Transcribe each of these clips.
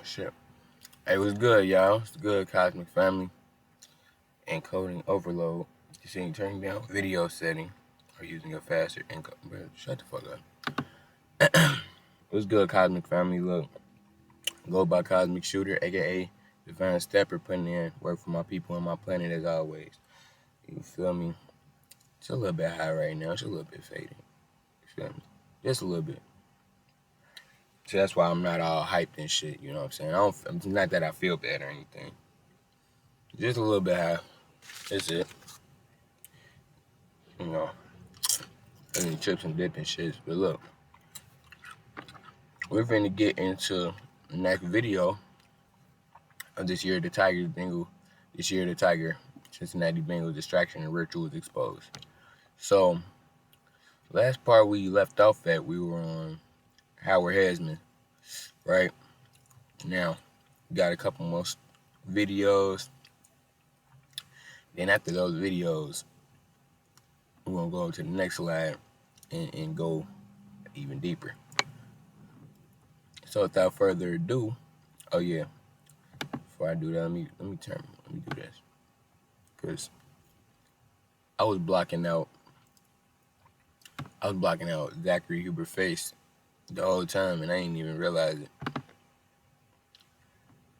Shit. Hey, what's good, y'all? It's good, Cosmic Family. Encoding overload. You see, turning down video setting or using a faster encode. Bro, shut the fuck up. What's good, Cosmic Family? Look, go by Cosmic Shooter, aka Divine Stepper, putting in work for my people and my planet as always. You feel me? It's a little bit high right now. It's a little bit fading. You feel me? Just a little bit. So that's why I'm not all hyped and shit. You know what I'm saying? It's not that I feel bad or anything. Just a little bit high. That's it. You know, any chips and dip and shit. But look, we're finna get into the next video of this year, the Tiger Cincinnati Bengals distraction and rituals exposed. So, last part we left off at, we were on Howard Hesman, right? Now, we got a couple more videos. Then after those videos, we're going to go to the next slide and go even deeper. So without further ado, oh yeah, before I do that, let me do this. Because I was blocking out Zachary Huber's face the whole time, and I didn't even realize it.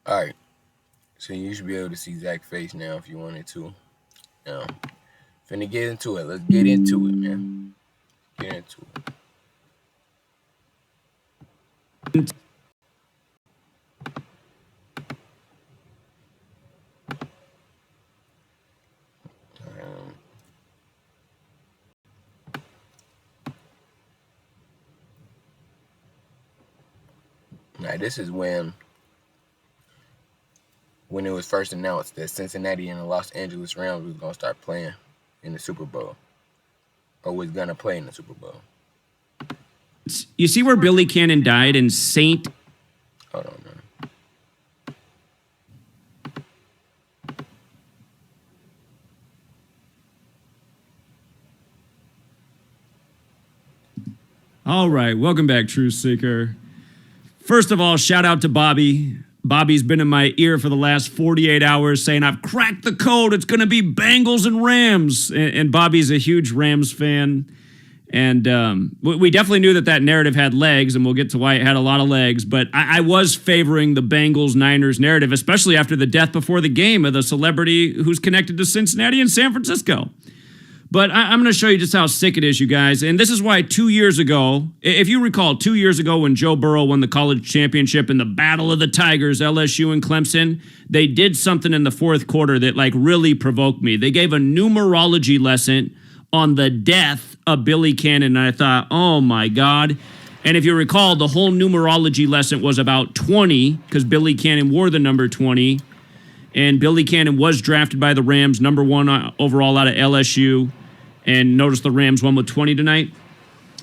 Alright, so you should be able to see Zach's face now if you wanted to. Now, finna get into it. Let's get into it, man. Get into it. Now, this is when it was first announced that Cincinnati and the Los Angeles Rams was gonna start playing in the Super Bowl, or was gonna play in the Super Bowl. You see where Billy Cannon died in St. Hold on, man. All right, welcome back, Truth Seeker. First of all, shout out to Bobby. Bobby's been in my ear for the last 48 hours saying, I've cracked the code. It's going to be Bengals and Rams. And Bobby's a huge Rams fan. And we definitely knew that narrative had legs, and we'll get to why it had a lot of legs. But I was favoring the Bengals-Niners narrative, especially after the death before the game of the celebrity who's connected to Cincinnati and San Francisco. But I'm going to show you just how sick it is, you guys. And this is why 2 years ago, if you recall, 2 years ago when Joe Burrow won the college championship in the Battle of the Tigers, LSU and Clemson, they did something in the fourth quarter that really provoked me. They gave a numerology lesson on the death of Billy Cannon, and I thought, oh my God. And if you recall, the whole numerology lesson was about 20, because Billy Cannon wore the number 20, and Billy Cannon was drafted by the Rams, number 1 overall out of LSU. And notice the Rams won with 20 tonight.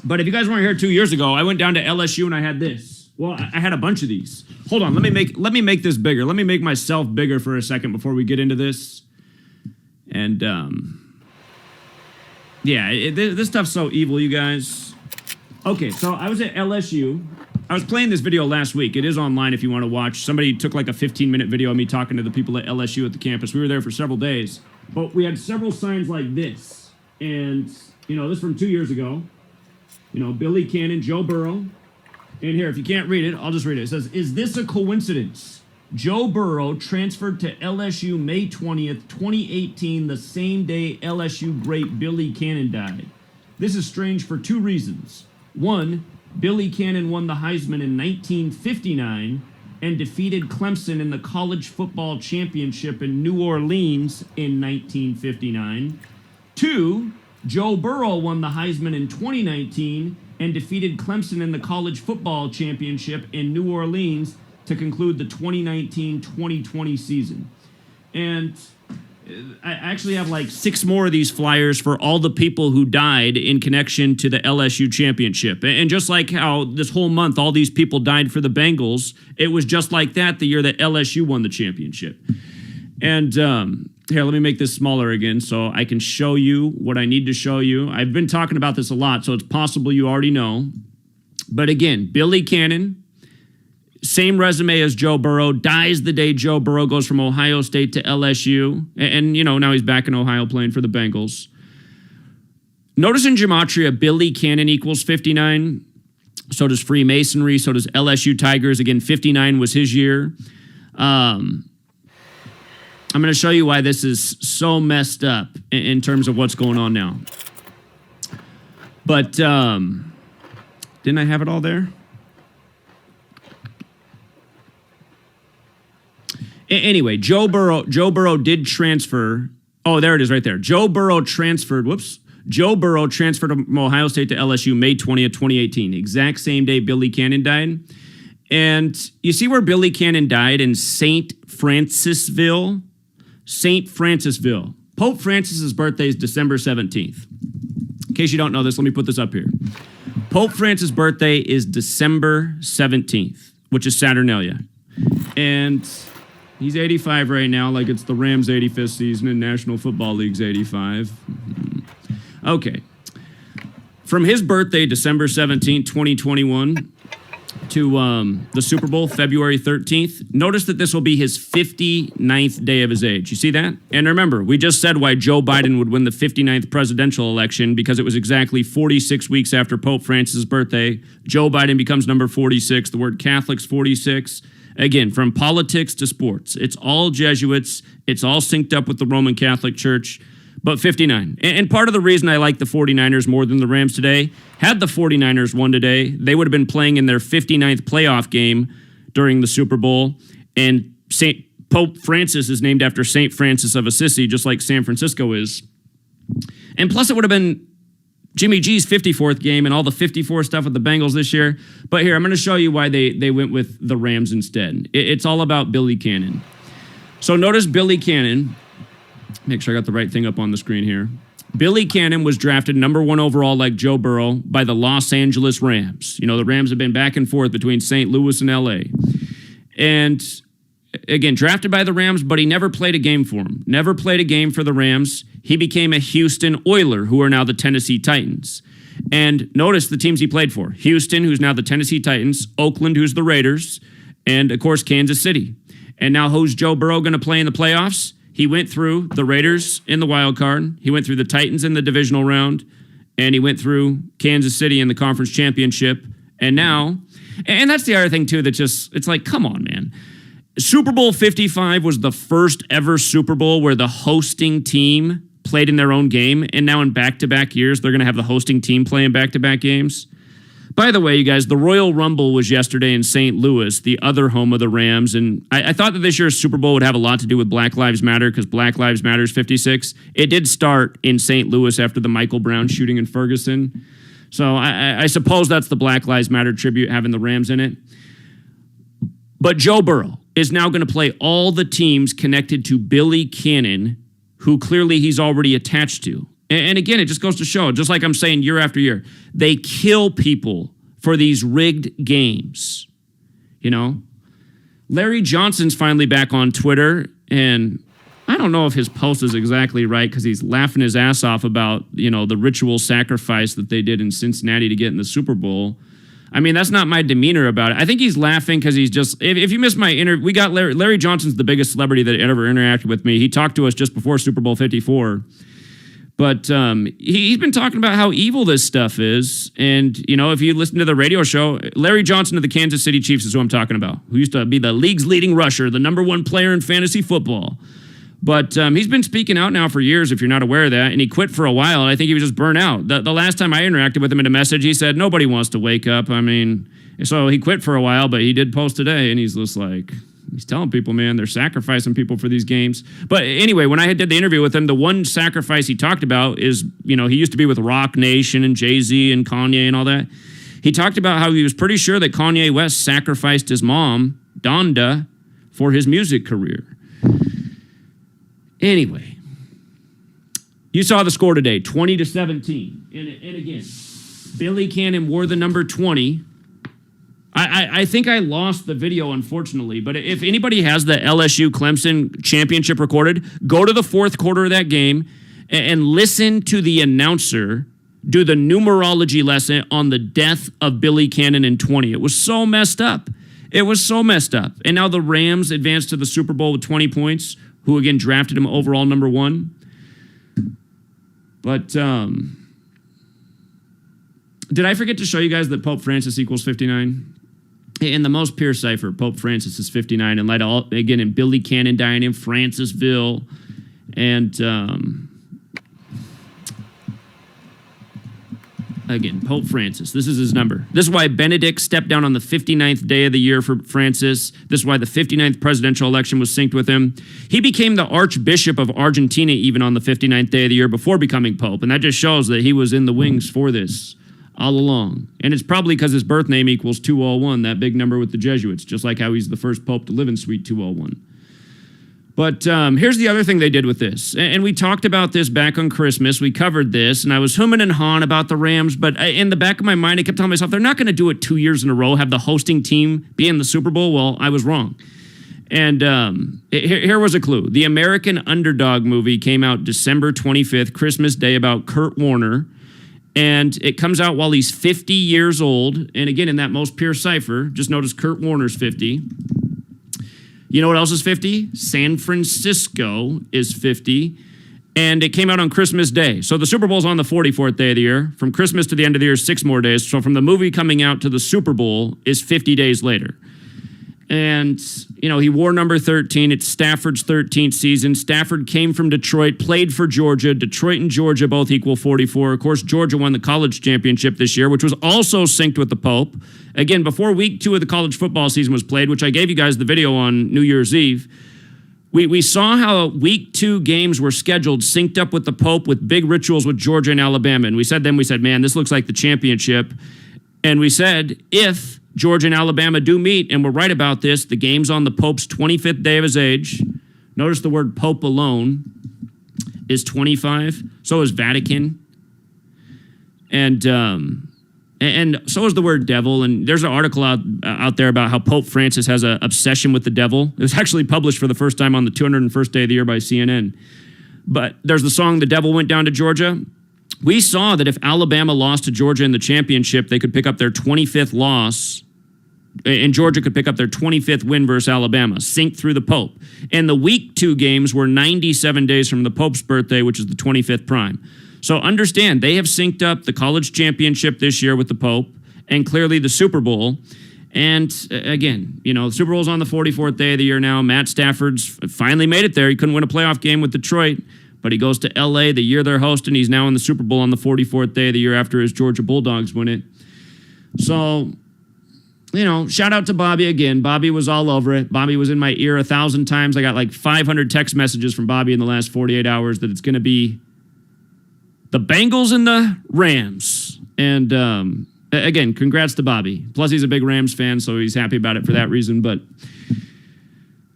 But if you guys weren't here 2 years ago, I went down to LSU and I had this. Well, I had a bunch of these. Hold on, let me make this bigger. Let me make myself bigger for a second before we get into this. And yeah, this stuff's so evil, you guys. Okay, so I was at LSU. I was playing this video last week. It is online if you want to watch. Somebody took like a 15-minute video of me talking to the people at LSU at the campus. We were there for several days. But we had several signs like this. And, this is from 2 years ago. Billy Cannon, Joe Burrow. And here, if you can't read it, I'll just read it. It says, is this a coincidence? Joe Burrow transferred to LSU May 20th, 2018, the same day LSU great Billy Cannon died. This is strange for 2 reasons. 1, Billy Cannon won the Heisman in 1959 and defeated Clemson in the college football championship in New Orleans in 1959. 2, Joe Burrow won the Heisman in 2019 and defeated Clemson in the college football championship in New Orleans to conclude the 2019-2020 season. And I actually have like 6 more of these flyers for all the people who died in connection to the LSU championship. And just like how this whole month all these people died for the Bengals, it was just like that the year that LSU won the championship. And here, let me make this smaller again so I can show you what I need to show you. I've been talking about this a lot, so it's possible you already know. But again, Billy Cannon Same resume as Joe Burrow, dies the day Joe Burrow goes from Ohio State to LSU. And now he's back in Ohio playing for the Bengals. Notice in gematria, Billy Cannon equals 59. So does Freemasonry. So does LSU Tigers. Again, 59 was his year. I'm going to show you why this is so messed up in terms of what's going on now. But didn't I have it all there? Anyway, Joe Burrow did transfer. Oh, there it is right there. Joe Burrow transferred from Ohio State to LSU May 20th, 2018. Exact same day Billy Cannon died. And you see where Billy Cannon died in St. Francisville? St. Francisville. Pope Francis's birthday is December 17th. In case you don't know this, let me put this up here. Pope Francis' birthday is December 17th, which is Saturnalia. And he's 85 right now, like it's the Rams' 85th season and National Football League's 85. Okay. From his birthday, December 17th, 2021, to the Super Bowl, February 13th, notice that this will be his 59th day of his age. You see that? And remember, we just said why Joe Biden would win the 59th presidential election, because it was exactly 46 weeks after Pope Francis' birthday. Joe Biden becomes number 46. The word Catholic's 46. Again, from politics to sports. It's all Jesuits. It's all synced up with the Roman Catholic Church. But 59. And part of the reason I like the 49ers more than the Rams today, had the 49ers won today, they would have been playing in their 59th playoff game during the Super Bowl. And Pope Francis is named after St. Francis of Assisi, just like San Francisco is. And plus it would have been Jimmy G's 54th game and all the 54 stuff with the Bengals this year. But here, I'm going to show you why they went with the Rams instead. It's all about Billy Cannon. So notice Billy Cannon. Make sure I got the right thing up on the screen here. Billy Cannon was drafted number 1 overall, like Joe Burrow, by the Los Angeles Rams. You know, the Rams have been back and forth between St. Louis and L.A. And again, drafted by the Rams, but he never played a game for them. Never played a game for the Rams. He became a Houston Oiler, who are now the Tennessee Titans. And notice the teams he played for. Houston, who's now the Tennessee Titans. Oakland, who's the Raiders. And, of course, Kansas City. And now who's Joe Burrow going to play in the playoffs? He went through the Raiders in the wild card. He went through the Titans in the divisional round. And he went through Kansas City in the conference championship. And now, and that's the other thing, too, that just, it's like, come on, man. Super Bowl 55 was the first ever Super Bowl where the hosting team played in their own game. And now in back-to-back years, they're going to have the hosting team play in back-to-back games. By the way, you guys, the Royal Rumble was yesterday in St. Louis, the other home of the Rams. And I thought that this year's Super Bowl would have a lot to do with Black Lives Matter, because Black Lives Matter is 56. It did start in St. Louis after the Michael Brown shooting in Ferguson. So I suppose that's the Black Lives Matter tribute, having the Rams in it. But Joe Burrow is now going to play all the teams connected to Billy Cannon, who clearly he's already attached to. And again, it just goes to show, just like I'm saying year after year, they kill people for these rigged games. You know? Larry Johnson's finally back on Twitter, and I don't know if his post is exactly right, because he's laughing his ass off about, you know, the ritual sacrifice that they did in Cincinnati to get in the Super Bowl. I mean, that's not my demeanor about it. I think he's laughing because he's just, if you missed my interview, we got Larry Johnson's the biggest celebrity that ever interacted with me. He talked to us just before Super Bowl 54. But he's been talking about how evil this stuff is. And, you know, if you listen to the radio show, Larry Johnson of the Kansas City Chiefs is who I'm talking about, who used to be the league's leading rusher, the number 1 player in fantasy football. But he's been speaking out now for years, if you're not aware of that, and he quit for a while, and I think he was just burnt out. The last time I interacted with him in a message, he said, nobody wants to wake up. I mean, so he quit for a while, but he did post today, and he's just like, he's telling people, man, they're sacrificing people for these games. But anyway, when I did the interview with him, the one sacrifice he talked about is, you know, he used to be with Rock Nation and Jay-Z and Kanye and all that. He talked about how he was pretty sure that Kanye West sacrificed his mom, Donda, for his music career. Anyway, you saw the score today, 20-17. And again, Billy Cannon wore the number 20. I think I lost the video, unfortunately, but if anybody has the LSU-Clemson championship recorded, go to the fourth quarter of that game and listen to the announcer do the numerology lesson on the death of Billy Cannon in 20. It was so messed up. It was so messed up. And now the Rams advanced to the Super Bowl with 20 points, who again drafted him overall number 1. But did I forget to show you guys that Pope Francis equals 59? In the most pure cipher, Pope Francis is 59. And light all again in Billy Cannon dying in Francisville. And again, Pope Francis. This is his number. This is why Benedict stepped down on the 59th day of the year for Francis. This is why the 59th presidential election was synced with him. He became the Archbishop of Argentina even on the 59th day of the year before becoming Pope. And that just shows that he was in the wings for this all along. And it's probably because his birth name equals 201, that big number with the Jesuits, just like how he's the first Pope to live in Suite 201. But here's the other thing they did with this. And we talked about this back on Christmas. We covered this, and I was humming and hawing about the Rams. But in the back of my mind, I kept telling myself, they're not going to do it 2 years in a row, have the hosting team be in the Super Bowl. Well, I was wrong. And here was a clue. The American Underdog movie came out December 25th, Christmas Day, about Kurt Warner. And it comes out while he's 50 years old. And again, in that most pure cipher, just notice Kurt Warner's 50. You know what else is 50? San Francisco is 50. And it came out on Christmas Day. So the Super Bowl's on the 44th day of the year. From Christmas to the end of the year is 6 more days. So from the movie coming out to the Super Bowl is 50 days later. And, you know, he wore number 13. It's Stafford's 13th season. Stafford came from Detroit, played for Georgia. Detroit and Georgia both equal 44. Of course, Georgia won the college championship this year, which was also synced with the Pope. Again, before week 2 of the college football season was played, which I gave you guys the video on New Year's Eve, we saw how week 2 games were scheduled, synced up with the Pope with big rituals with Georgia and Alabama. And we said, man, this looks like the championship. And we said, if Georgia and Alabama do meet, and we're right about this, the game's on the Pope's 25th day of his age. Notice the word Pope alone is 25. So is Vatican. And so is the word devil. And there's an article out there about how Pope Francis has an obsession with the devil. It was actually published for the first time on the 201st day of the year by CNN. But there's the song, The Devil Went Down to Georgia. We saw that if Alabama lost to Georgia in the championship, they could pick up their 25th loss, and Georgia could pick up their 25th win versus Alabama, synced through the Pope. And the week 2 games were 97 days from the Pope's birthday, which is the 25th prime. So understand, they have synced up the college championship this year with the Pope, and clearly the Super Bowl. And again, you know, the Super Bowl's on the 44th day of the year now. Matt Stafford's finally made it there. He couldn't win a playoff game with Detroit, but he goes to L.A. the year they're hosting. He's now in the Super Bowl on the 44th day of the year after his Georgia Bulldogs win it. So, you know, shout out to Bobby again. Bobby was all over it. Bobby was in my ear 1,000 times. I got like 500 text messages from Bobby in the last 48 hours that it's going to be the Bengals and the Rams. And again, congrats to Bobby. Plus, he's a big Rams fan, so he's happy about it for that reason. But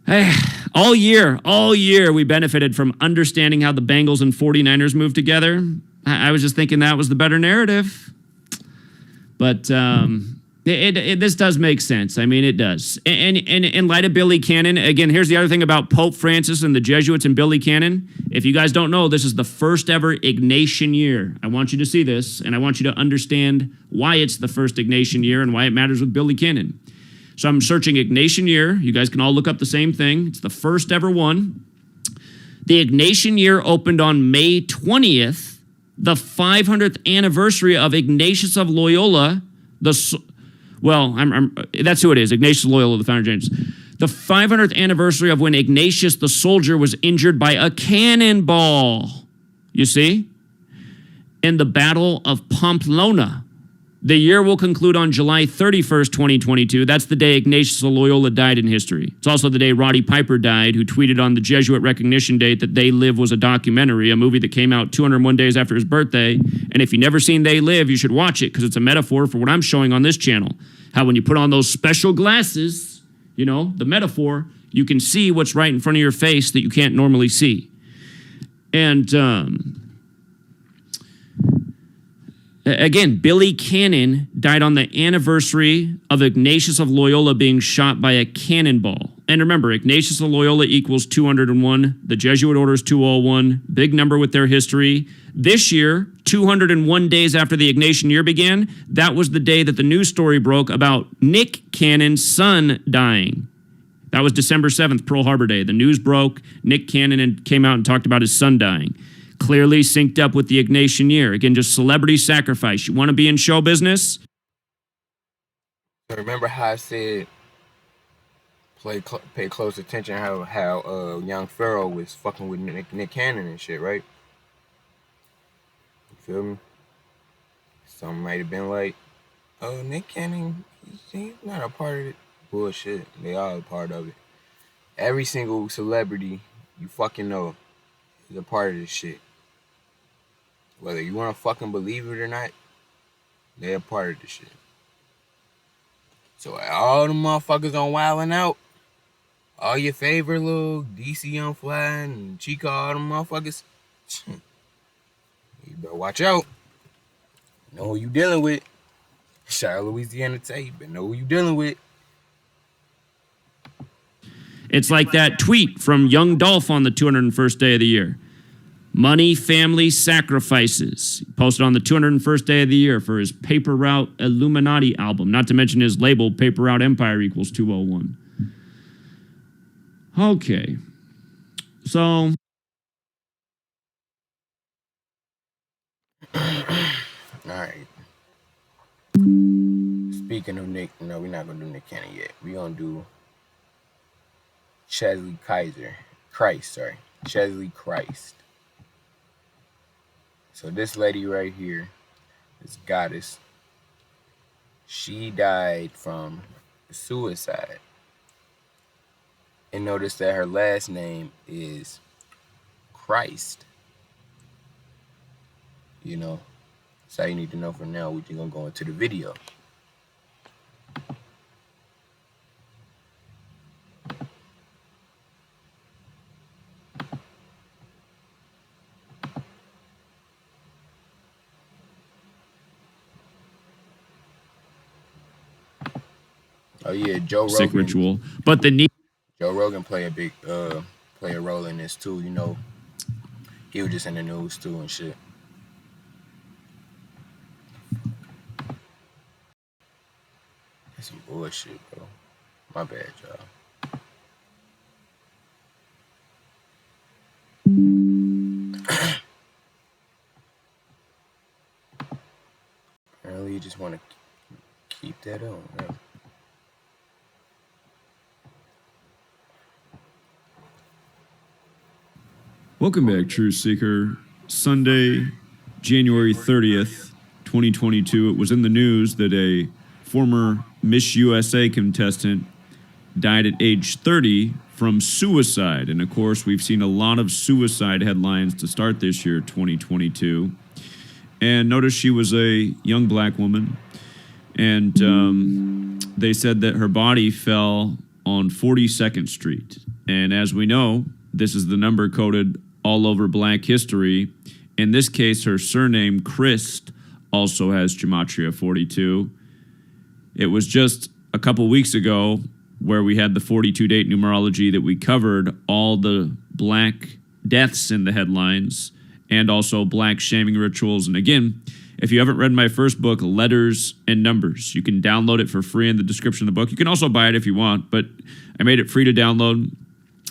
hey, all year, we benefited from understanding how the Bengals and 49ers moved together. I was just thinking that was the better narrative. But this does make sense. I mean, it does. And in light of Billy Cannon, again, here's the other thing about Pope Francis and the Jesuits and Billy Cannon. If you guys don't know, this is the first ever Ignatian year. I want you to see this, and I want you to understand why it's the first Ignatian year and why it matters with Billy Cannon. So I'm searching Ignatian year. You guys can all look up the same thing. It's the first ever one. The Ignatian year opened on May 20th, the 500th anniversary of Ignatius of Loyola. That's who it is, Ignatius of Loyola, the founder of James. The 500th anniversary of when Ignatius the soldier was injured by a cannonball. You see? In the Battle of Pamplona. The year will conclude on July 31st, 2022. That's the day Ignatius of Loyola died in history. It's also the day Roddy Piper died, who tweeted on the Jesuit recognition date that They Live was a documentary, a movie that came out 201 days after his birthday. And if you've never seen They Live, you should watch it because it's a metaphor for what I'm showing on this channel. How when you put on those special glasses, you know, the metaphor, you can see what's right in front of your face that you can't normally see. And again, Billy Cannon died on the anniversary of Ignatius of Loyola being shot by a cannonball. And remember, Ignatius of Loyola equals 201. The Jesuit order is 201. Big number with their history. This year, 201 days after the Ignatian year began, that was the day that the news story broke about Nick Cannon's son dying. That was December 7th, Pearl Harbor Day. The news broke. Nick Cannon came out and talked about his son dying. Clearly synced up with the Ignatian year. Again, just celebrity sacrifice. You want to be in show business? Remember how I said pay close attention how young Pharaoh was fucking with Nick Cannon and shit, right? You feel me? Some might have been like, oh, Nick Cannon, he's not a part of it. Bullshit. They are a part of it. Every single celebrity you fucking know is a part of this shit. Whether you want to fucking believe it or not, they're a part of this shit. So all the motherfuckers on Wildin' Out, all your favorite little DC on Fly and Chica, all them motherfuckers, you better watch out. Know who you dealing with. Shout out Louisiana Tate, but know who you dealing with. It's like that tweet from Young Dolph on the 201st day of the year. Money, family, sacrifices. He posted on the 201st day of the year for his Paper Route Illuminati album, not to mention his label, Paper Route Empire equals 201. Okay. So. All right. Speaking of Nick, no, we're not going to do Nick Cannon yet. We're going to do Chesley Christ. So this lady right here, this goddess, she died from suicide. And notice that her last name is Christ. You know, that's all you need to know for now. We're just going to go into the video. Oh yeah, Joe Rogan. Sick ritual. But the Joe Rogan play a role in this too. You know, he was just in the news too and shit. That's some bullshit, bro. My bad, y'all. Apparently, you just want to keep that on, right? Welcome back, Truth Seeker. Sunday, January 30th, 2022. It was in the news that a former Miss USA contestant died at age 30 from suicide. And of course, we've seen a lot of suicide headlines to start this year, 2022. And notice she was a young black woman. And they said that her body fell on 42nd Street. And as we know, this is the number coded all over black history. In this case, her surname, Christ, also has Gematria 42. It was just a couple weeks ago where we had the 42 date numerology that we covered all the black deaths in the headlines and also black shaming rituals. And again, if you haven't read my first book, Letters and Numbers, you can download it for free in the description of the book. You can also buy it if you want, but I made it free to download.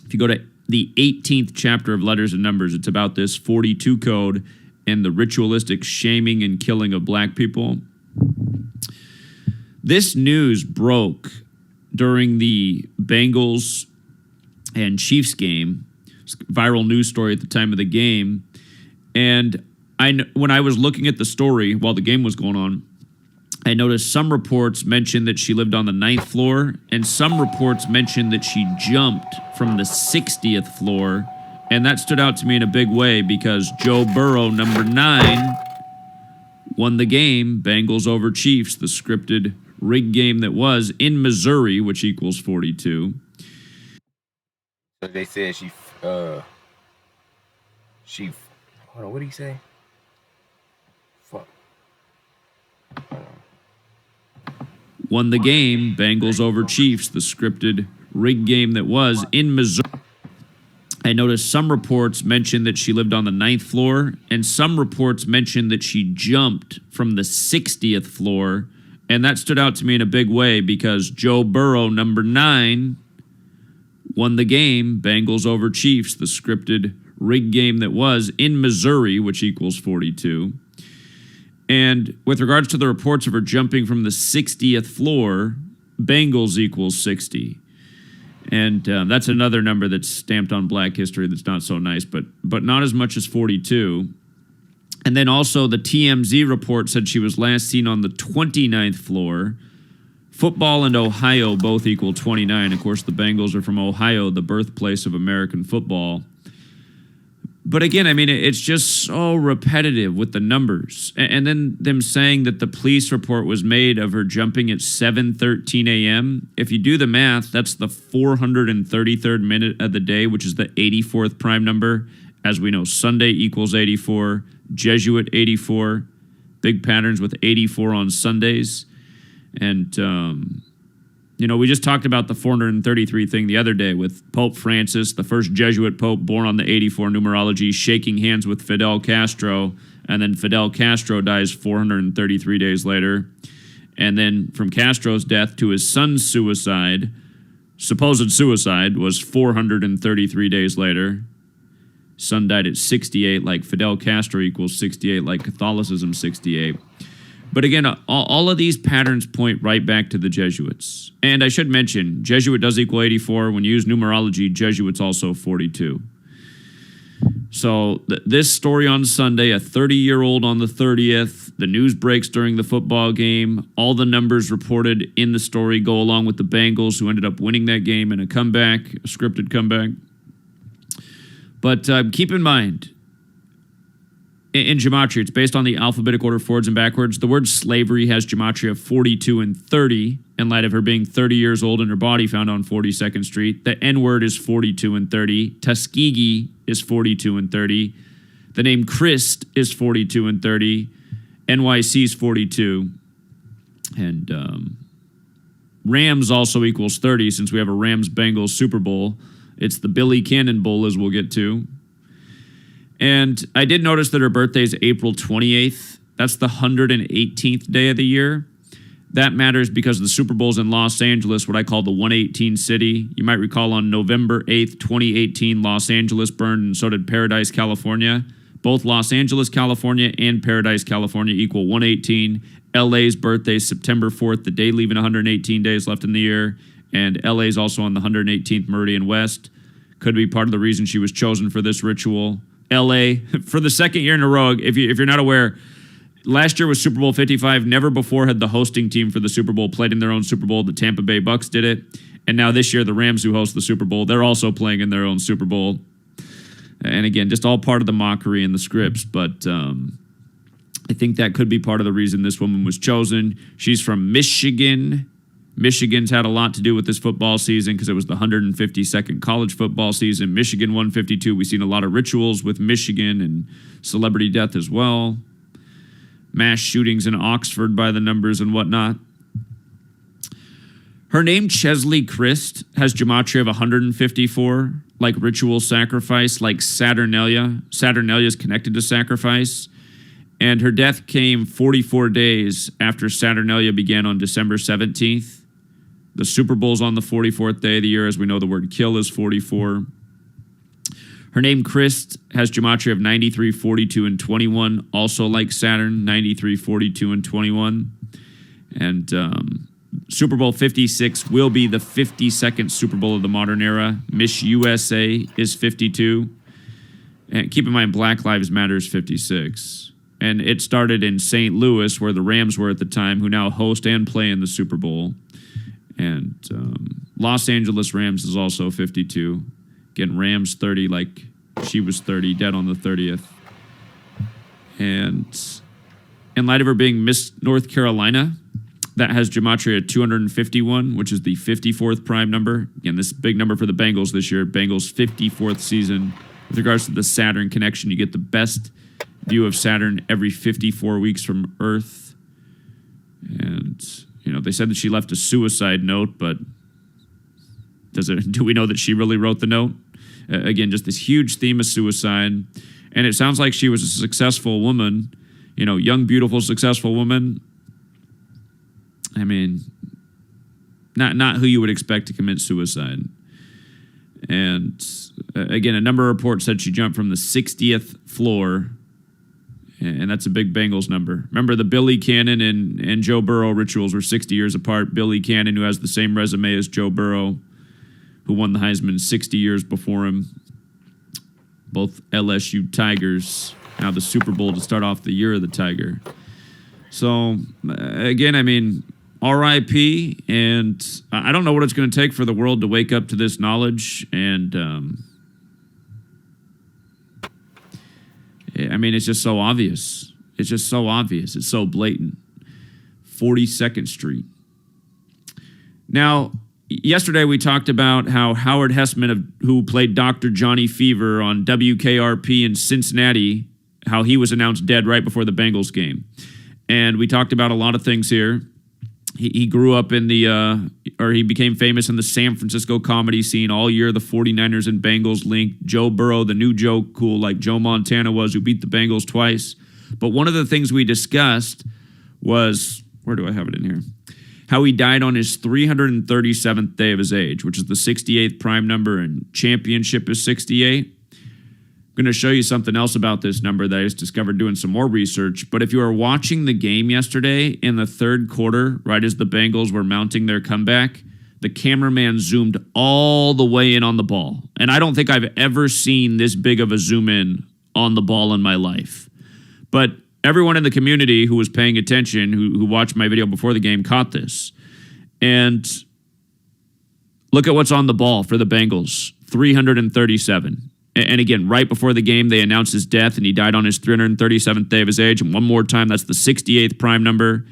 If you go to the 18th chapter of Letters and Numbers, it's about this 42 code and the ritualistic shaming and killing of black people. This news broke during the Bengals and Chiefs game. It's a viral news story at the time of the game. And when I was looking at the story while the game was going on, I noticed some reports mentioned that she lived on the 9th floor, and some reports mentioned that she jumped from the 60th floor. And that stood out to me in a big way because Joe Burrow, number 9, won the game, Bengals over Chiefs, the scripted rigged game that was in Missouri, which equals 42. So they said she hold on, what did he say? Fuck. Won the game, Bengals over Chiefs, the scripted rigged game that was in Missouri. I noticed some reports mentioned that she lived on the 9th floor, and some reports mentioned that she jumped from the 60th floor. And that stood out to me in a big way because Joe Burrow, number 9, won the game, Bengals over Chiefs, the scripted rigged game that was in Missouri, which equals 42. And with regards to the reports of her jumping from the 60th floor, Bengals equals 60. And that's another number that's stamped on Black history that's not so nice, but not as much as 42. And then also the TMZ report said she was last seen on the 29th floor. Football and Ohio both equal 29. Of course, the Bengals are from Ohio, the birthplace of American football. But again, I mean, it's just so repetitive with the numbers. And then them saying that the police report was made of her jumping at 7:13 a.m. If you do the math, that's the 433rd minute of the day, which is the 84th prime number. As we know, Sunday equals 84, Jesuit 84, big patterns with 84 on Sundays. And, we just talked about the 433 thing the other day with Pope Francis, the first Jesuit pope born on the 84 numerology, shaking hands with Fidel Castro, and then Fidel Castro dies 433 days later. And then from Castro's death to his son's suicide, supposed suicide, was 433 days later. Son died at 68, like Fidel Castro equals 68, like Catholicism 68. But again, all of these patterns point right back to the Jesuits. And I should mention, Jesuit does equal 84. When you use numerology, Jesuit's also 42. So this story on Sunday, a 30-year-old on the 30th, the news breaks during the football game. All the numbers reported in the story go along with the Bengals, who ended up winning that game in a comeback, a scripted comeback. But keep in mind, in gematria, it's based on the alphabetic order forwards and backwards. The word slavery has gematria of 42 and 30 in light of her being 30 years old and her body found on 42nd Street. The N-word is 42 and 30. Tuskegee is 42 and 30. The name Christ is 42 and 30. NYC is 42. And Rams also equals 30 since we have a Rams-Bengals Super Bowl. It's the Billy Cannon Bowl, as we'll get to. And I did notice that her birthday is April 28th. That's the 118th day of the year. That matters because the Super Bowl's in Los Angeles, what I call the 118 city. You might recall on November 8th, 2018, Los Angeles burned, and so did Paradise, California. Both Los Angeles, California, and Paradise, California equal 118. LA's birthday is September 4th, the day leaving 118 days left in the year. And LA's also on the 118th Meridian West. Could be part of the reason she was chosen for this ritual. LA, for the second year in a row, if you're not aware, last year was Super Bowl 55. Never before had the hosting team for the Super Bowl played in their own Super Bowl. The Tampa Bay Bucks did it. And now this year, the Rams, who host the Super Bowl, they're also playing in their own Super Bowl. And again, just all part of the mockery and the scripts. But I think that could be part of the reason this woman was chosen. She's from Michigan. Michigan's had a lot to do with this football season because it was the 152nd college football season. Michigan 152. We've seen a lot of rituals with Michigan and celebrity death as well. Mass shootings in Oxford by the numbers and whatnot. Her name, Chesley Christ, has gematria of 154, like ritual sacrifice, like Saturnalia. Saturnalia is connected to sacrifice. And her death came 44 days after Saturnalia began on December 17th. The Super Bowl's on the 44th day of the year. As we know, the word kill is 44. Her name, Christ, has gematria of 93, 42, and 21. Also like Saturn, 93, 42, and 21. And Super Bowl 56 will be the 52nd Super Bowl of the modern era. Miss USA is 52. And keep in mind, Black Lives Matter is 56. And it started in St. Louis, where the Rams were at the time, who now host and play in the Super Bowl. And Los Angeles Rams is also 52. Again, Rams 30, like she was 30, dead on the 30th. And in light of her being Miss North Carolina, that has gematria 251, which is the 54th prime number. Again, this is a big number for the Bengals this year. Bengals' 54th season. With regards to the Saturn connection, you get the best view of Saturn every 54 weeks from Earth. And, they said that she left a suicide note, but Do we know that she really wrote the note? Again, just this huge theme of suicide. And it sounds like she was a successful woman, young, beautiful, successful woman. I mean, not who you would expect to commit suicide. And again, a number of reports said she jumped from the 60th floor, and that's a big Bengals number. Remember, the Billy Cannon and Joe Burrow rituals were 60 years apart. Billy Cannon, who has the same resume as Joe Burrow, who won the Heisman 60 years before him. Both LSU Tigers. Now the Super Bowl to start off the year of the Tiger. So, again, I mean, RIP, and I don't know what it's going to take for the world to wake up to this knowledge. And, I mean, it's just so obvious. It's just so obvious. It's so blatant. 42nd Street. Now, yesterday we talked about how Howard Hessman, who played Dr. Johnny Fever on WKRP in Cincinnati, how he was announced dead right before the Bengals game. And we talked about a lot of things here. He grew up in he became famous in the San Francisco comedy scene all year. The 49ers and Bengals linked. Joe Burrow, the new Joe Cool, like Joe Montana was, who beat the Bengals twice. But one of the things we discussed was, where do I have it in here? How he died on his 337th day of his age, which is the 68th prime number, and championship is 68. I'm going to show you something else about this number that I just discovered doing some more research. But if you were watching the game yesterday in the third quarter, right as the Bengals were mounting their comeback, the cameraman zoomed all the way in on the ball. And I don't think I've ever seen this big of a zoom in on the ball in my life. But everyone in the community who was paying attention, who watched my video before the game, caught this. And look at what's on the ball for the Bengals, 337. And again, right before the game, they announced his death, and he died on his 337th day of his age. And one more time, that's the 68th prime number,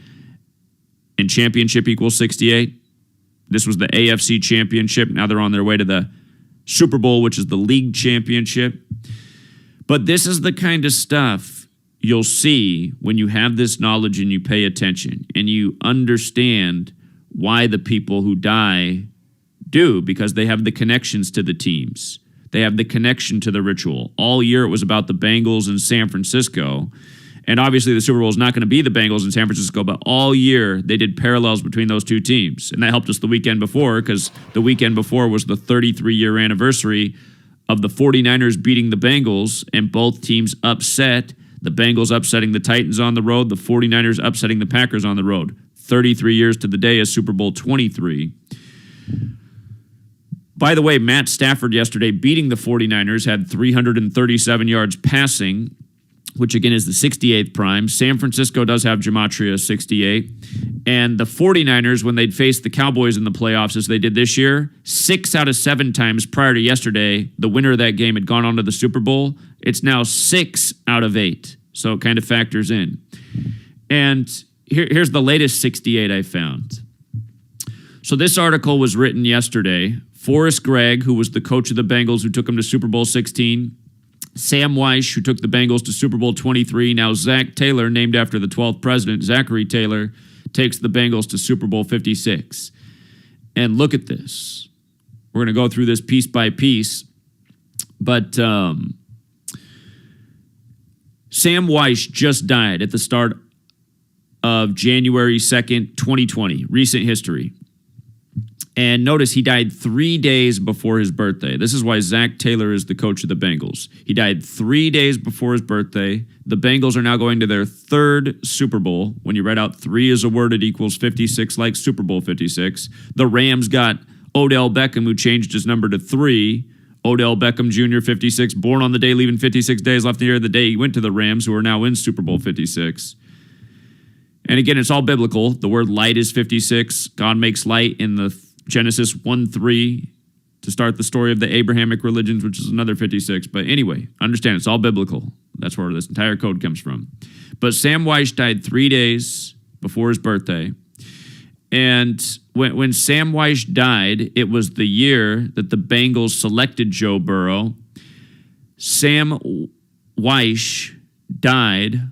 and championship equals 68. This was the AFC championship. Now they're on their way to the Super Bowl, which is the league championship. But this is the kind of stuff you'll see when you have this knowledge and you pay attention and you understand why the people who die do, because they have the connections to the teams. They have the connection to the ritual. All year it was about the Bengals in San Francisco. And obviously the Super Bowl is not going to be the Bengals in San Francisco, but all year they did parallels between those two teams. And that helped us the weekend before, because the weekend before was the 33-year anniversary of the 49ers beating the Bengals, and both teams upset. The Bengals upsetting the Titans on the road, the 49ers upsetting the Packers on the road. 33 years to the day is Super Bowl 23. By the way, Matt Stafford yesterday beating the 49ers had 337 yards passing, which again is the 68th prime. San Francisco does have gematria 68. And the 49ers, when they'd faced the Cowboys in the playoffs as they did this year, 6 out of 7 times prior to yesterday, the winner of that game had gone on to the Super Bowl. It's now 6 out of 8. So it kind of factors in. And here's the latest 68 I found. So this article was written yesterday. Forrest Gregg, who was the coach of the Bengals, who took them to Super Bowl 16. Sam Weish, who took the Bengals to Super Bowl 23. Now Zach Taylor, named after the 12th president, Zachary Taylor, takes the Bengals to Super Bowl 56. And look at this. We're going to go through this piece by piece. But Sam Weish just died at the start of January 2nd, 2020. Recent history. And notice he died 3 days before his birthday. This is why Zach Taylor is the coach of the Bengals. He died 3 days before his birthday. The Bengals are now going to their 3rd Super Bowl. When you write out 3 as a word, it equals 56, like Super Bowl 56. The Rams got Odell Beckham, who changed his number to 3. Odell Beckham Jr., 56, born on the day, leaving 56 days left in the year, the day he went to the Rams, who are now in Super Bowl 56. And again, it's all biblical. The word light is 56. God makes light in the Genesis 1:3 to start the story of the Abrahamic religions, which is another 56. But anyway, understand it's all biblical. That's where this entire code comes from. But Sam Weish died 3 days before his birthday. And when Sam Weish died, it was the year that the Bengals selected Joe Burrow. Sam Weish died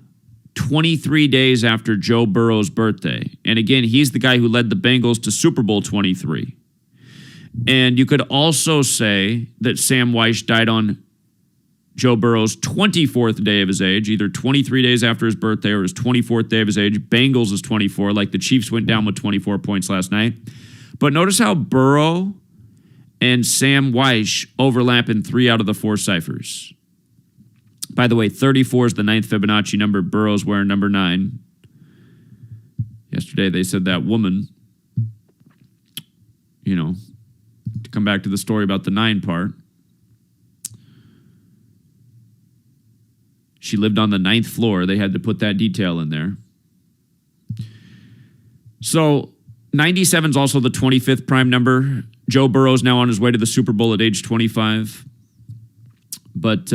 23 days after Joe Burrow's birthday. And again, he's the guy who led the Bengals to Super Bowl 23. And you could also say that Sam Weish died on Joe Burrow's 24th day of his age, either 23 days after his birthday or his 24th day of his age. Bengals is 24, like the Chiefs went down with 24 points last night. But notice how Burrow and Sam Weish overlap in 3 out of the 4 ciphers. By the way, 34 is the 9th Fibonacci number. Burrow's wearing number 9. Yesterday they said that woman, to come back to the story about the 9 part, she lived on the 9th floor. They had to put that detail in there. So 97 is also the 25th prime number. Joe Burrow's now on his way to the Super Bowl at age 25. But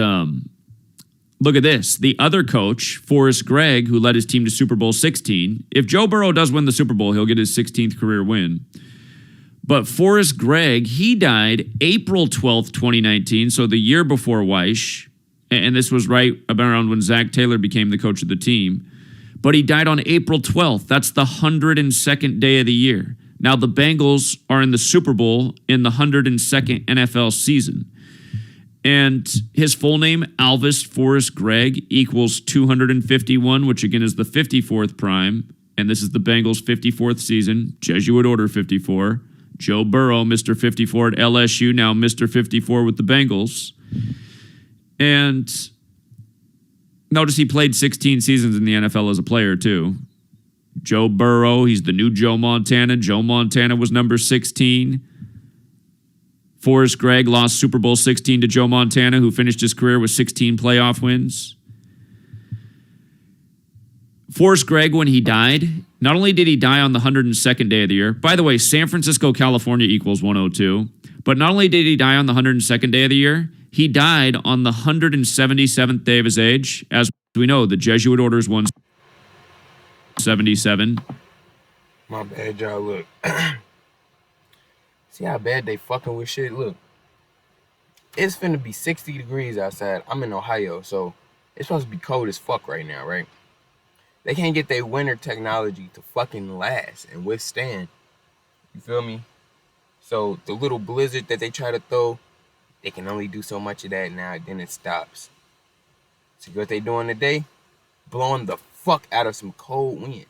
look at this. The other coach, Forrest Gregg, who led his team to Super Bowl 16. If Joe Burrow does win the Super Bowl, he'll get his 16th career win. But Forrest Gregg, he died April 12th, 2019, so the year before Weish. And this was right around when Zach Taylor became the coach of the team. But he died on April 12th. That's the 102nd day of the year. Now, the Bengals are in the Super Bowl in the 102nd NFL season. And his full name, Alvis Forrest Gregg, equals 251, which again is the 54th prime. And this is the Bengals' 54th season, Jesuit Order 54. Joe Burrow, Mr. 54 at LSU, now Mr. 54 with the Bengals. And notice he played 16 seasons in the NFL as a player, too. Joe Burrow, he's the new Joe Montana. Joe Montana was number 16. Forrest Gregg lost Super Bowl 16 to Joe Montana, who finished his career with 16 playoff wins. Forrest Gregg, when he died, not only did he die on the 102nd day of the year, by the way, San Francisco, California equals 102, but not only did he die on the 102nd day of the year, he died on the 177th day of his age. As we know, the Jesuit Order is 177. My bad, y'all. Look. See how bad they fucking with shit? Look. It's finna be 60 degrees outside. I'm in Ohio, so it's supposed to be cold as fuck right now, right? They can't get their winter technology to fucking last and withstand. You feel me? So the little blizzard that they try to throw, they can only do so much of that now, then it stops. See what they doing today? Blowing the fuck out of some cold wind.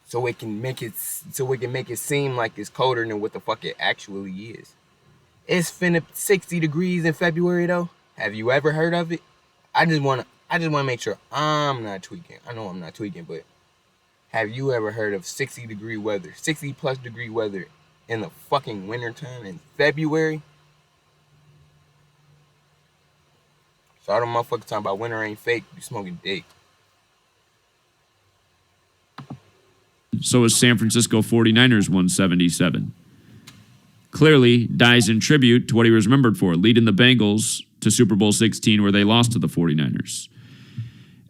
So it can make it seem like it's colder than what the fuck it actually is. It's finna 60 degrees in February though. Have you ever heard of it? I just wanna make sure I'm not tweaking. I know I'm not tweaking, but have you ever heard of 60 plus degree weather in the fucking wintertime in February? So all them motherfuckers talking about winter ain't fake, you smoking dick. So is San Francisco 49ers 177. Clearly dies in tribute to what he was remembered for, leading the Bengals to Super Bowl 16 where they lost to the 49ers.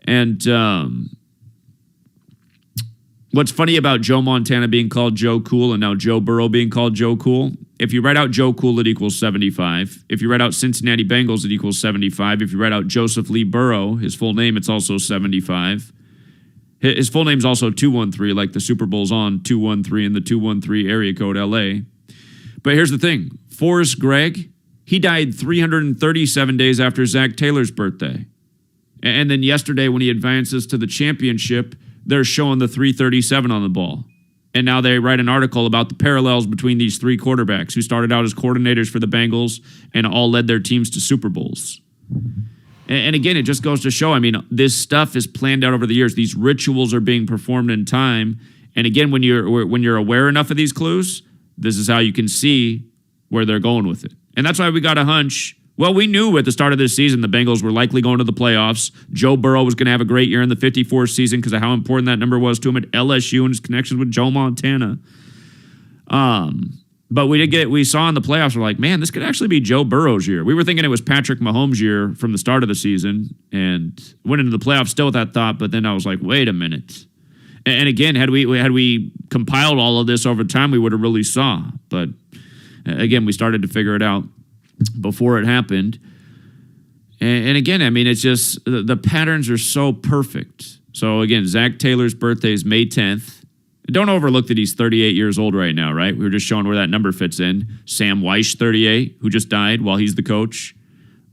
And what's funny about Joe Montana being called Joe Cool and now Joe Burrow being called Joe Cool, if you write out Joe Cool, it equals 75. If you write out Cincinnati Bengals, it equals 75. If you write out Joseph Lee Burrow, his full name, it's also 75. His full name's also 213, like the Super Bowl's on 213 in the 213 area code LA. But here's the thing. Forrest Gregg, he died 337 days after Zach Taylor's birthday. And then yesterday when he advances to the championship, they're showing the 337 on the ball. And now they write an article about the parallels between these 3 quarterbacks who started out as coordinators for the Bengals and all led their teams to Super Bowls. And again, it just goes to show, I mean, this stuff is planned out over the years. These rituals are being performed in time. And again, when you're aware enough of these clues, this is how you can see where they're going with it. And that's why we got a hunch. Well, we knew at the start of this season the Bengals were likely going to the playoffs. Joe Burrow was going to have a great year in the 54th season because of how important that number was to him at LSU and his connections with Joe Montana. But we saw in the playoffs, we're like, man, this could actually be Joe Burrow's year. We were thinking it was Patrick Mahomes' year from the start of the season and went into the playoffs still with that thought, but then I was like, wait a minute. And again, had we compiled all of this over time, we would have really saw. But again, we started to figure it out before it happened. And again, I mean, it's just the patterns are so perfect. So again, Zach Taylor's birthday is May 10th. Don't overlook that he's 38 years old right now, right? We were just showing where that number fits in. Sam Weish, 38, who just died while he's the coach.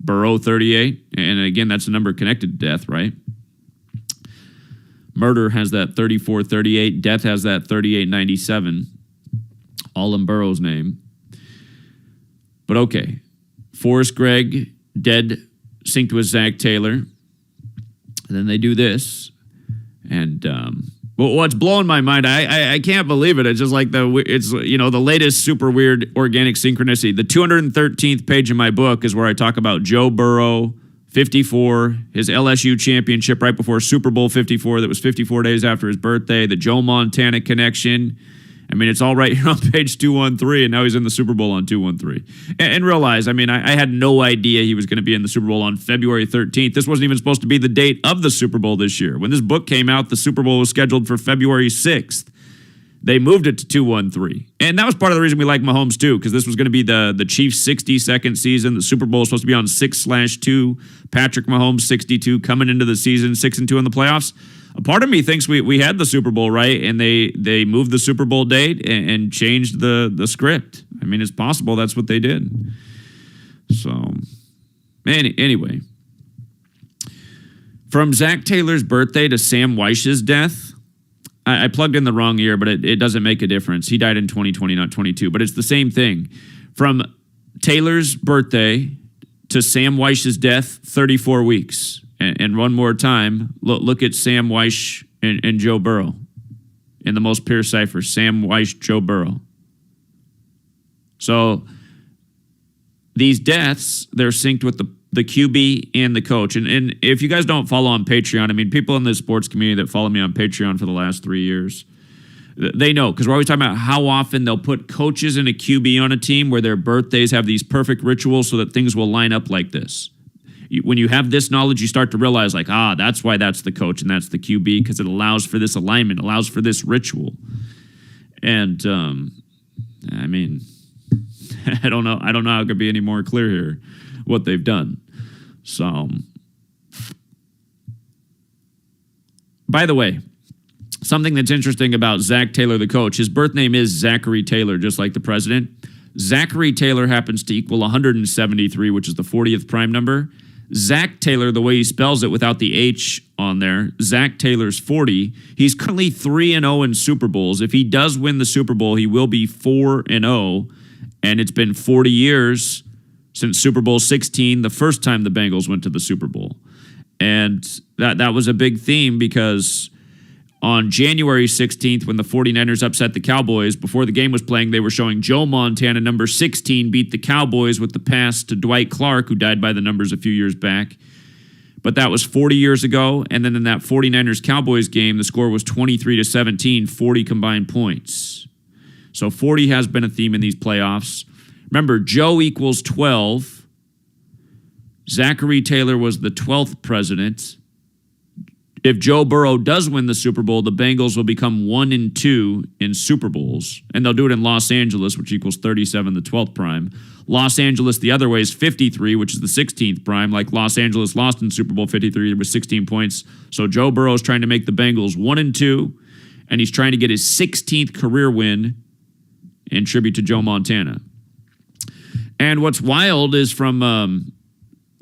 Burrow, 38. And again, that's a number connected to death, right? Murder has that 34-38. Death has that 38-97. All in Burrow's name. But okay. Forrest Gregg, dead, synced with Zach Taylor. And then they do this. And what's blowing my mind, I can't believe it. It's just like the latest super weird organic synchronicity. The 213th page of my book is where I talk about Joe Burrow, 54, his LSU championship right before Super Bowl 54. That was 54 days after his birthday. The Joe Montana connection. I mean, it's all right here on page 213, and now he's in the Super Bowl on 213. And realize, I mean, I had no idea he was going to be in the Super Bowl on February 13th. This wasn't even supposed to be the date of the Super Bowl this year. When this book came out, the Super Bowl was scheduled for February 6th. They moved it to 213. And that was part of the reason we like Mahomes, too, because this was going to be the Chiefs' 62nd season. The Super Bowl was supposed to be on 6/2. Patrick Mahomes, 62, coming into the season, 6-2 in the playoffs. A part of me thinks we had the Super Bowl, right? And they moved the Super Bowl date and changed the script. I mean, it's possible that's what they did. So, anyway. From Zach Taylor's birthday to Sam Weich's death, I plugged in the wrong year, but it doesn't make a difference. He died in 2020, not 22. But it's the same thing. From Taylor's birthday to Sam Weich's death, 34 weeks. And one more time, look at Sam Weish and Joe Burrow in the most pure cipher. Sam Weish, Joe Burrow. So these deaths, they're synced with the QB and the coach. And if you guys don't follow on Patreon, I mean, people in the sports community that follow me on Patreon for the last 3 years, they know, because we're always talking about how often they'll put coaches and a QB on a team where their birthdays have these perfect rituals so that things will line up like this. When you have this knowledge, you start to realize, like, that's why that's the coach and that's the QB, because it allows for this alignment, allows for this ritual. And, I mean, I don't know how it could be any more clear here what they've done. So, by the way, something that's interesting about Zach Taylor, the coach, his birth name is Zachary Taylor, just like the president. Zachary Taylor happens to equal 173, which is the 40th prime number. Zach Taylor, the way he spells it without the H on there, Zach Taylor's 40. He's currently 3-0 in Super Bowls. If he does win the Super Bowl, he will be 4-0. And it's been 40 years since Super Bowl 16, the first time the Bengals went to the Super Bowl. And that was a big theme because on January 16th, when the 49ers upset the Cowboys, before the game was playing, they were showing Joe Montana, number 16, beat the Cowboys with the pass to Dwight Clark, who died by the numbers a few years back. But that was 40 years ago, and then in that 49ers-Cowboys game, the score was 23-17, 40 combined points. So 40 has been a theme in these playoffs. Remember, Joe equals 12. Zachary Taylor was the 12th president. If Joe Burrow does win the Super Bowl, the Bengals will become 1-2 in Super Bowls. And they'll do it in Los Angeles, which equals 37, the 12th prime. Los Angeles the other way is 53, which is the 16th prime. Like Los Angeles lost in Super Bowl 53 with 16 points. So Joe Burrow is trying to make the Bengals 1-2, and he's trying to get his 16th career win in tribute to Joe Montana. And what's wild is from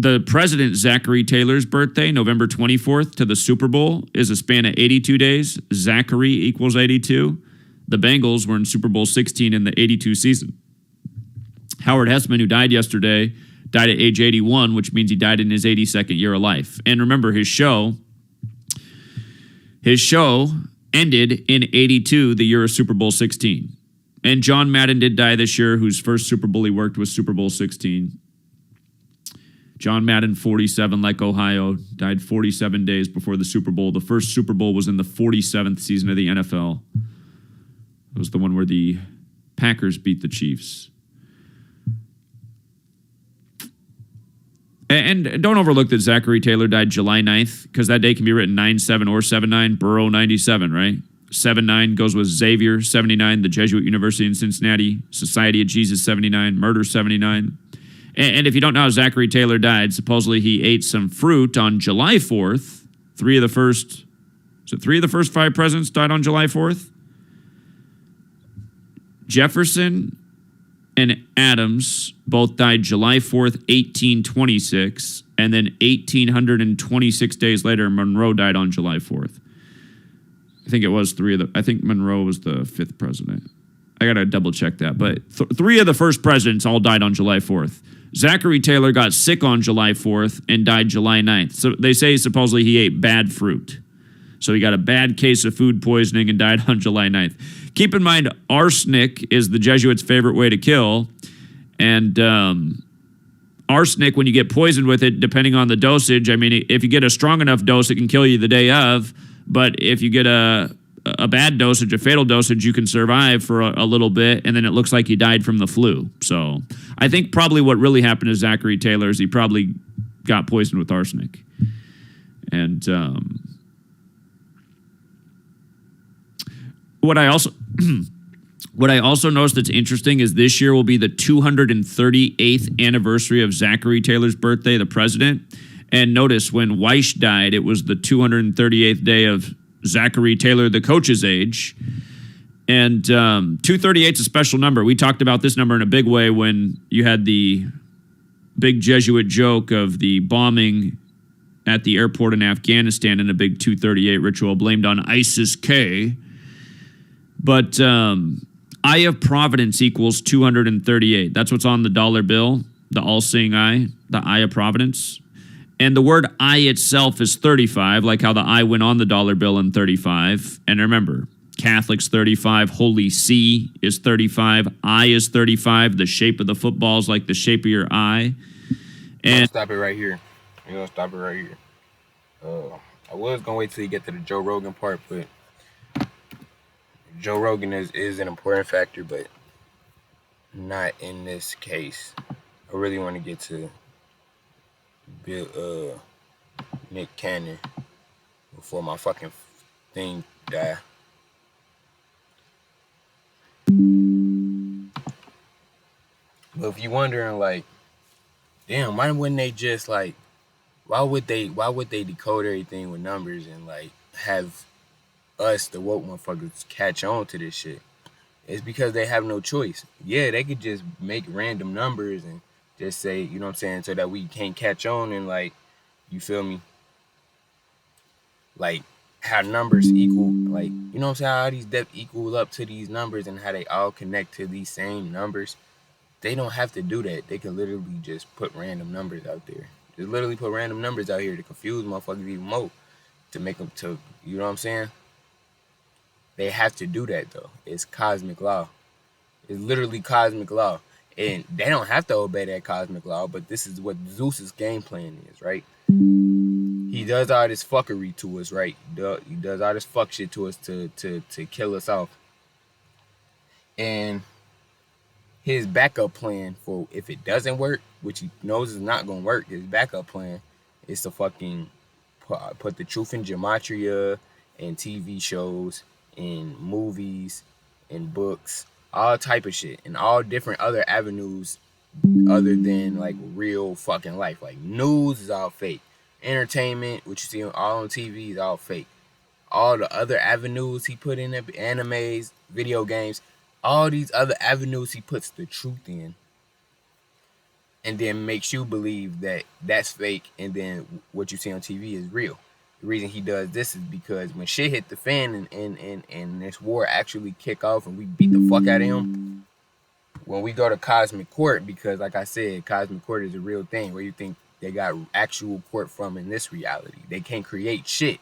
the president, Zachary Taylor's birthday, November 24th, to the Super Bowl is a span of 82 days. Zachary equals 82. The Bengals were in Super Bowl 16 in the 82 season. Howard Hessman, who died yesterday, died at age 81, which means he died in his 82nd year of life. And remember, his show ended in 82, the year of Super Bowl 16. And John Madden did die this year, whose first Super Bowl he worked was Super Bowl 16. John Madden, 47, like Ohio, died 47 days before the Super Bowl. The first Super Bowl was in the 47th season of the NFL. It was the one where the Packers beat the Chiefs. And don't overlook that Zachary Taylor died July 9th, because that day can be written 9-7 or 7-9. Burrow, 97, right? 7-9 goes with Xavier, 79, the Jesuit University in Cincinnati. Society of Jesus, 79. Murder, 79. And if you don't know how Zachary Taylor died, supposedly he ate some fruit on July 4th. Three of the first 5 presidents died on July 4th? Jefferson and Adams both died July 4th, 1826, and then 1826 days later, Monroe died on July 4th. I think it was I think Monroe was the 5th president. I got to double check that. But 3 of the first presidents all died on July 4th. Zachary Taylor got sick on July 4th and died July 9th. So they say supposedly he ate bad fruit. So he got a bad case of food poisoning and died on July 9th. Keep in mind, arsenic is the Jesuits' favorite way to kill. And arsenic, when you get poisoned with it, depending on the dosage, I mean, if you get a strong enough dose, it can kill you the day of. But if you get a bad dosage, a fatal dosage, you can survive for a little bit, and then it looks like you died from the flu. So I think probably what really happened to Zachary Taylor is he probably got poisoned with arsenic. And what I also noticed that's interesting is this year will be the 238th anniversary of Zachary Taylor's birthday, the president. And notice when Weish died, it was the 238th day of Zachary Taylor, the coach's age. And 238 is a special number. We talked about this number in a big way when you had the big Jesuit joke of the bombing at the airport in Afghanistan in a big 238 ritual blamed on ISIS-K. But Eye of Providence equals 238. That's what's on the dollar bill, the all-seeing eye, the Eye of Providence. And the word eye itself is 35, like how the eye went on the dollar bill in 35. And remember, Catholics 35, Holy See is 35, eye is 35, the shape of the football is like the shape of your eye. And stop it right here. You're going to stop it right here. I was going to wait till you get to the Joe Rogan part, but Joe Rogan is an important factor, but not in this case. I really want to get to Nick Cannon before my fucking thing die. But if you're wondering, like, damn, why wouldn't they just like, why would they decode everything with numbers and like have us, the woke motherfuckers, catch on to this shit? It's because they have no choice. Yeah, they could just make random numbers and just say, you know what I'm saying, so that we can't catch on and like, you feel me? Like how numbers equal, like, you know what I'm saying, how these depth equal up to these numbers and how they all connect to these same numbers. They don't have to do that. They can literally just put random numbers out there. Just literally put random numbers out here to confuse motherfuckers even more. To make them to, you know what I'm saying? They have to do that though. It's cosmic law. It's literally cosmic law. And they don't have to obey that cosmic law, but this is what Zeus's game plan is, right? He does all this fuckery to us, right? He does all this fuck shit to us to kill us off. And his backup plan for if it doesn't work, which he knows is not going to work, his backup plan is to fucking put the truth in gematria and TV shows and movies and books, all type of shit, and all different other avenues other than like real fucking life. Like news is all fake. Entertainment, what you see all on TV is all fake. All the other avenues he put in there, animes, video games, all these other avenues he puts the truth in and then makes you believe that that's fake and then what you see on TV is real. The reason he does this is because when shit hit the fan and this war actually kick off and we beat the fuck out of him, when we go to Cosmic Court, because like I said, Cosmic Court is a real thing where you think they got actual court from in this reality. They can't create shit.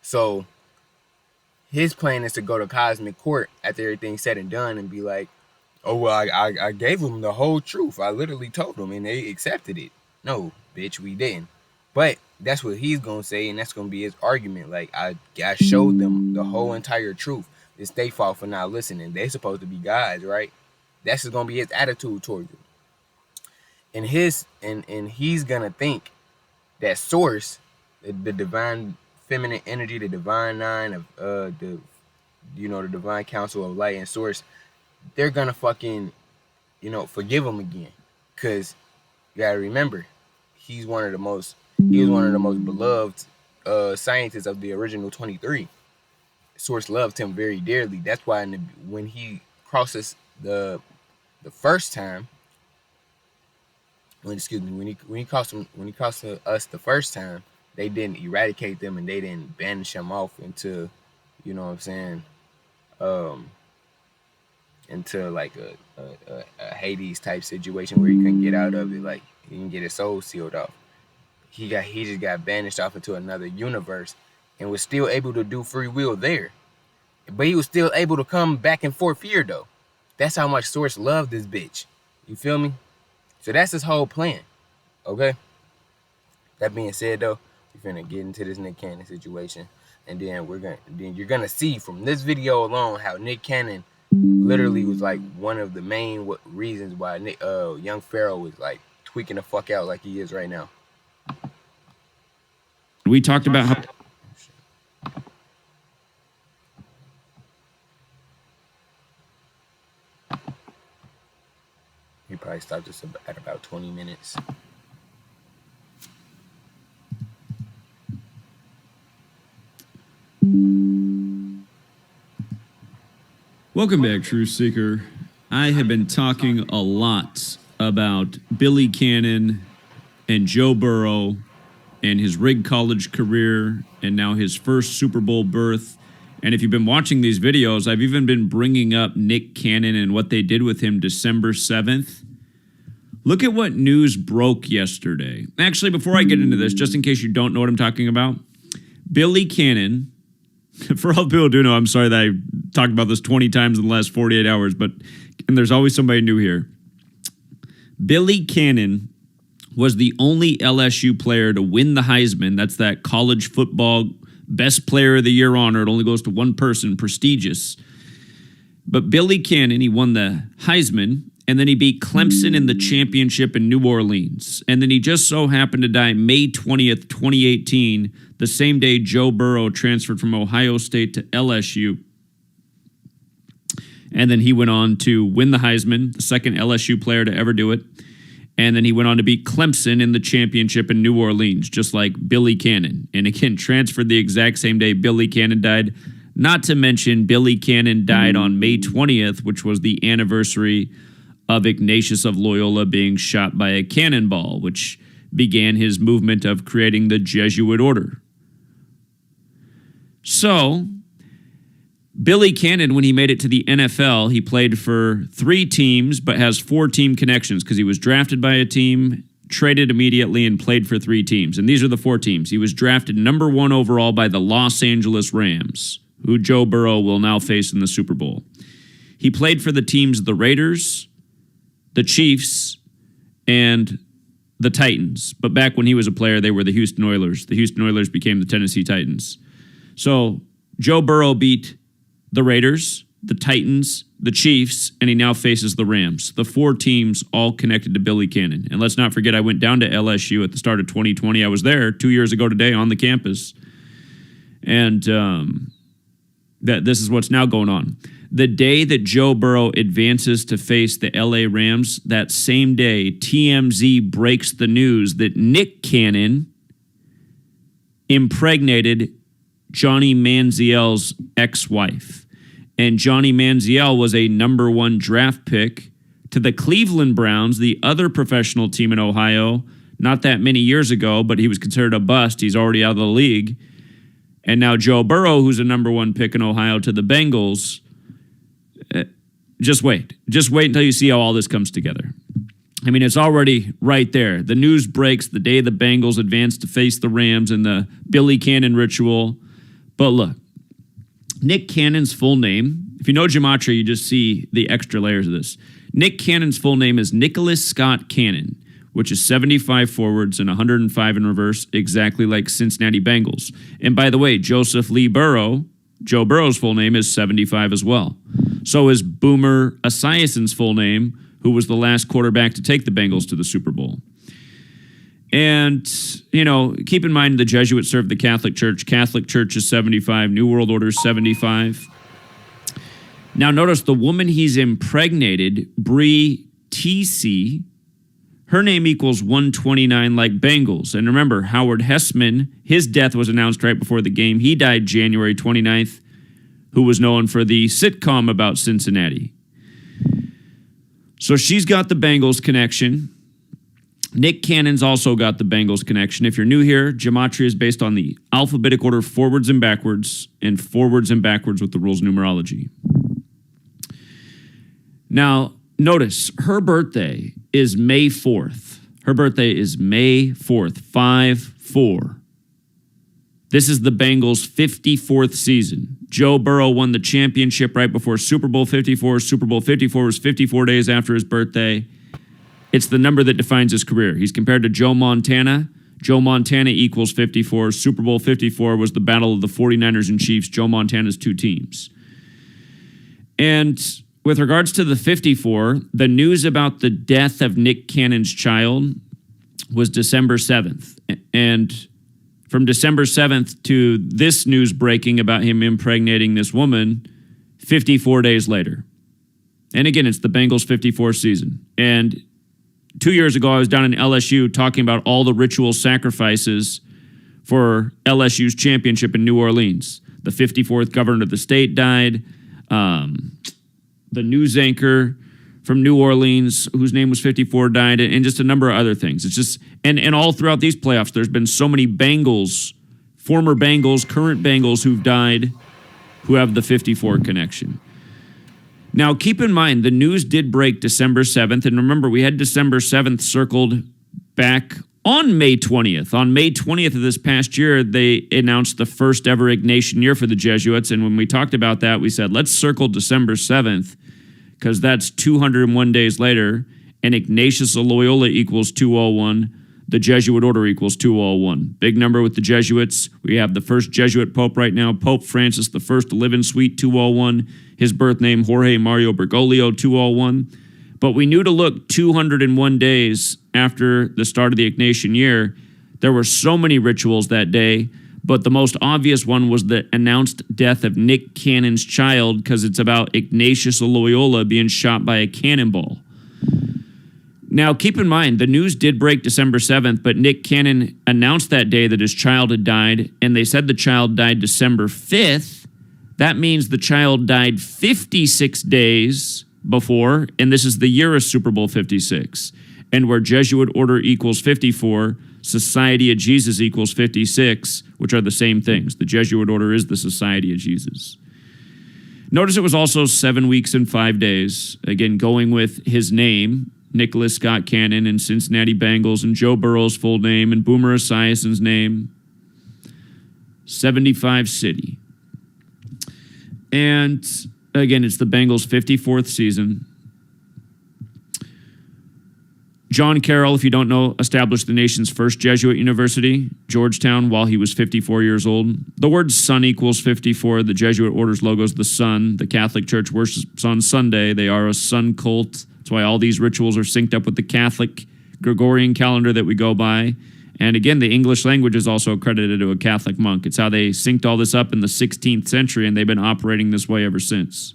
So his plan is to go to Cosmic Court after everything's said and done and be like, oh, well, I gave them the whole truth. I literally told them and they accepted it. No, bitch, we didn't. But that's what he's going to say, and that's going to be his argument. Like, I showed them the whole entire truth. It's their fault for not listening. They're supposed to be guys, right? That's just going to be his attitude towards it. And he's going to think that source, the divine feminine energy, the divine nine of the divine council of light and source, they're going to fucking, forgive him again. Because you got to remember, he was one of the most beloved scientists of the original 23. Source loved him very dearly. That's why when he crosses the first time when he cost us the first time, they didn't eradicate them and they didn't banish them off into, you know what I'm saying, into like a Hades type situation where he couldn't get out of it, like he didn't get his soul sealed off. He just got banished off into another universe and was still able to do free will there. But he was still able to come back and forth here though. That's how much Source loved this bitch. You feel me? So that's his whole plan. Okay? That being said though, we're finna get into this Nick Cannon situation. And then you're gonna see from this video alone how Nick Cannon literally was like one of the main reasons why young Pharaoh was like tweaking the fuck out like he is right now. We talked about how he probably stopped us at about 20 minutes. Welcome back, Truth Seeker. I have been talking a lot about Billy Cannon and Joe Burrow and his rigged college career and now his first Super Bowl berth. And if you've been watching these videos, I've even been bringing up Nick Cannon and what they did with him December 7th. Look at what news broke yesterday. Actually, before I get into this, just in case you don't know what I'm talking about, Billy Cannon, for all the people who do know, I'm sorry that I talked about this 20 times in the last 48 hours, and there's always somebody new here. Billy Cannon was the only LSU player to win the Heisman. That's that college football best player of the year honor. It only goes to one person, prestigious. But Billy Cannon, he won the Heisman, and then he beat Clemson in the championship in New Orleans. And then he just so happened to die May 20th, 2018, the same day Joe Burrow transferred from Ohio State to LSU. And then he went on to win the Heisman, the second LSU player to ever do it. And then he went on to beat Clemson in the championship in New Orleans, just like Billy Cannon. And again, transferred the exact same day Billy Cannon died. Not to mention, Billy Cannon died on May 20th, which was the anniversary of Ignatius of Loyola being shot by a cannonball, which began his movement of creating the Jesuit order. So, Billy Cannon, when he made it to the NFL, he played for 3 teams, but has 4 team connections because he was drafted by a team, traded immediately, and played for 3 teams. And these are the 4 teams. He was drafted number 1 overall by the Los Angeles Rams, who Joe Burrow will now face in the Super Bowl. He played for the teams the Raiders, the Chiefs, and the Titans. But back when he was a player, they were the Houston Oilers. The Houston Oilers became the Tennessee Titans. So Joe Burrow beat the Raiders, the Titans, the Chiefs, and he now faces the Rams. The 4 teams all connected to Billy Cannon. And let's not forget, I went down to LSU at the start of 2020. I was there 2 years ago today on the campus. And this is what's now going on. The day that Joe Burrow advances to face the LA Rams, that same day, TMZ breaks the news that Nick Cannon impregnated Johnny Manziel's ex-wife. And Johnny Manziel was a number 1 draft pick to the Cleveland Browns, the other professional team in Ohio, not that many years ago, but he was considered a bust. He's already out of the league. And now Joe Burrow, who's a number 1 pick in Ohio, to the Bengals. Just wait. Just wait until you see how all this comes together. I mean, it's already right there. The news breaks the day the Bengals advance to face the Rams in the Billy Cannon ritual. But look, Nick Cannon's full name, if you know gematria, you just see the extra layers of this. Nick Cannon's full name is Nicholas Scott Cannon, which is 75 forwards and 105 in reverse, exactly like Cincinnati Bengals. And by the way, Joseph Lee Burrow, Joe Burrow's full name is 75 as well. So is Boomer Esiason's full name, who was the last quarterback to take the Bengals to the Super Bowl. And, you know, keep in mind the Jesuits served the Catholic Church. Catholic Church is 75. New World Order is 75. Now notice the woman he's impregnated, Bree TC, her name equals 129 like Bengals. And remember, Howard Hessman, his death was announced right before the game. He died January 29th, who was known for the sitcom about Cincinnati. So she's got the Bengals connection. Nick Cannon's also got the Bengals connection. If you're new here, gematria is based on the alphabetic order forwards and backwards with the rules of numerology. Now, notice her birthday is May 4th. Her birthday is May 4th, 5-4. This is the Bengals' 54th season. Joe Burrow won the championship right before Super Bowl 54. Super Bowl 54 was 54 days after his birthday. It's the number that defines his career. He's compared to Joe Montana. Joe Montana equals 54. Super Bowl 54 was the battle of the 49ers and Chiefs, Joe Montana's two teams. And with regards to the 54, the news about the death of Nick Cannon's child was December 7th. And from December 7th to this news breaking about him impregnating this woman, 54 days later. And again, it's the Bengals' 54th season. And 2 years ago, I was down in LSU talking about all the ritual sacrifices for LSU's championship in New Orleans. The 54th governor of the state died. The news anchor from New Orleans, whose name was 54, died, and just a number of other things. It's just, and all throughout these playoffs, there's been so many Bengals, former Bengals, current Bengals who've died, who have the 54 connection. Now, keep in mind, the news did break December 7th, and remember, we had December 7th circled back on May 20th. On May 20th of this past year, they announced the first ever Ignatian year for the Jesuits, and when we talked about that, we said, let's circle December 7th, because that's 201 days later, and Ignatius of Loyola equals 201. The Jesuit order equals 201. Big number with the Jesuits. We have the first Jesuit pope right now, Pope Francis I to live in suite, 201. His birth name, Jorge Mario Bergoglio, 201. But we knew to look 201 days after the start of the Ignatian year. There were so many rituals that day, but the most obvious one was the announced death of Nick Cannon's child, because it's about Ignatius of Loyola being shot by a cannonball. Now, keep in mind, the news did break December 7th, but Nick Cannon announced that day that his child had died, and they said the child died December 5th. That means the child died 56 days before, and this is the year of Super Bowl 56. And where Jesuit order equals 54, Society of Jesus equals 56, which are the same things. The Jesuit order is the Society of Jesus. Notice it was also 7 weeks and 5 days, again, going with his name, Nicholas Scott Cannon, and Cincinnati Bengals, and Joe Burrow's full name, and Boomer Esiason's name, 75 City. And again, it's the Bengals' 54th season. John Carroll, if you don't know, established the nation's first Jesuit university, Georgetown, while he was 54 years old. The word sun equals 54. The Jesuit order's logo is the sun. The Catholic Church worships on Sunday. They are a sun cult. That's why all these rituals are synced up with the Catholic Gregorian calendar that we go by. And again, the English language is also accredited to a Catholic monk. It's how they synced all this up in the 16th century, and they've been operating this way ever since.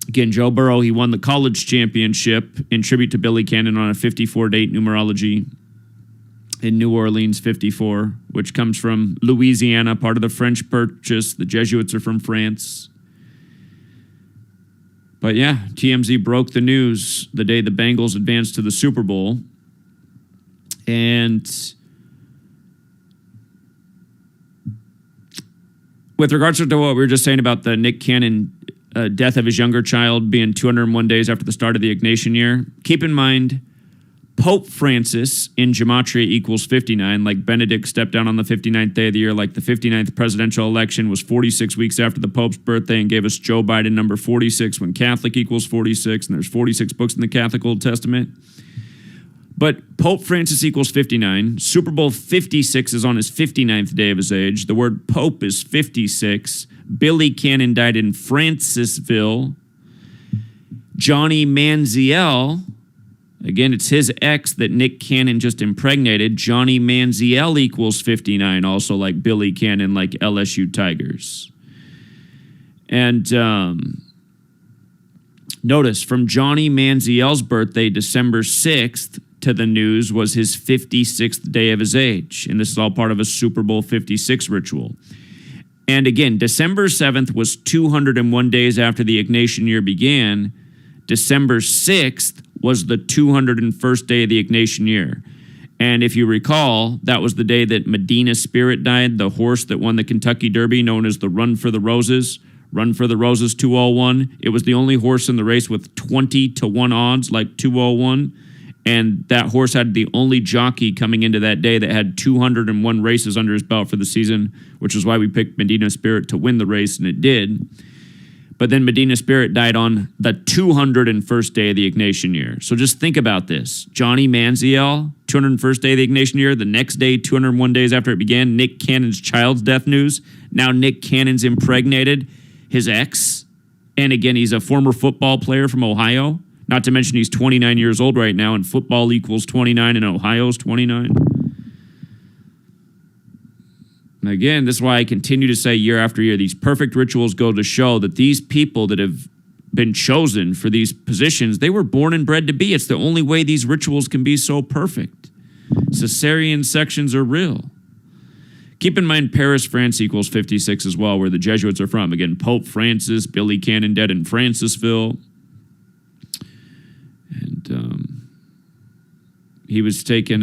Again, Joe Burrow, he won the college championship in tribute to Billy Cannon on a 54-date numerology in New Orleans, 54, which comes from Louisiana, part of the French Purchase. The Jesuits are from France. But yeah, TMZ broke the news the day the Bengals advanced to the Super Bowl. And with regards to what we were just saying about the Nick Cannon death of his younger child being 201 days after the start of the Ignatian year, keep in mind, Pope Francis in gematria equals 59, like Benedict stepped down on the 59th day of the year, like the 59th presidential election was 46 weeks after the Pope's birthday and gave us Joe Biden number 46 when Catholic equals 46, and there's 46 books in the Catholic Old Testament. But Pope Francis equals 59. Super Bowl 56 is on his 59th day of his age. The word Pope is 56. Billy Cannon died in Francisville. Johnny Manziel, again, it's his ex that Nick Cannon just impregnated. Johnny Manziel equals 59, also like Billy Cannon, like LSU Tigers. And notice, from Johnny Manziel's birthday, December 6th, to the news was his 56th day of his age. And this is all part of a Super Bowl 56 ritual. And again, December 7th was 201 days after the Ignatian year began. December 6th was the 201st day of the Ignatian year. And if you recall, that was the day that Medina Spirit died, the horse that won the Kentucky Derby, known as the Run for the Roses. Run for the Roses 201. It was the only horse in the race with 20-1 odds, like 201. And that horse had the only jockey coming into that day that had 201 races under his belt for the season, which is why we picked Medina Spirit to win the race, and it did. But then Medina Spirit died on the 201st day of the Ignatian year. So just think about this. Johnny Manziel, 201st day of the Ignatian year. The next day, 201 days after it began, Nick Cannon's child's death news. Now Nick Cannon's impregnated his ex. And again, he's a former football player from Ohio. Not to mention he's 29 years old right now, and football equals 29, and Ohio's 29. Again, this is why I continue to say year after year, these perfect rituals go to show that these people that have been chosen for these positions, they were born and bred to be. It's the only way these rituals can be so perfect. Caesarean sections are real. Keep in mind, Paris, France equals 56 as well, where the Jesuits are from. Again, Pope Francis, Billy Cannon dead in Francisville. And he was taken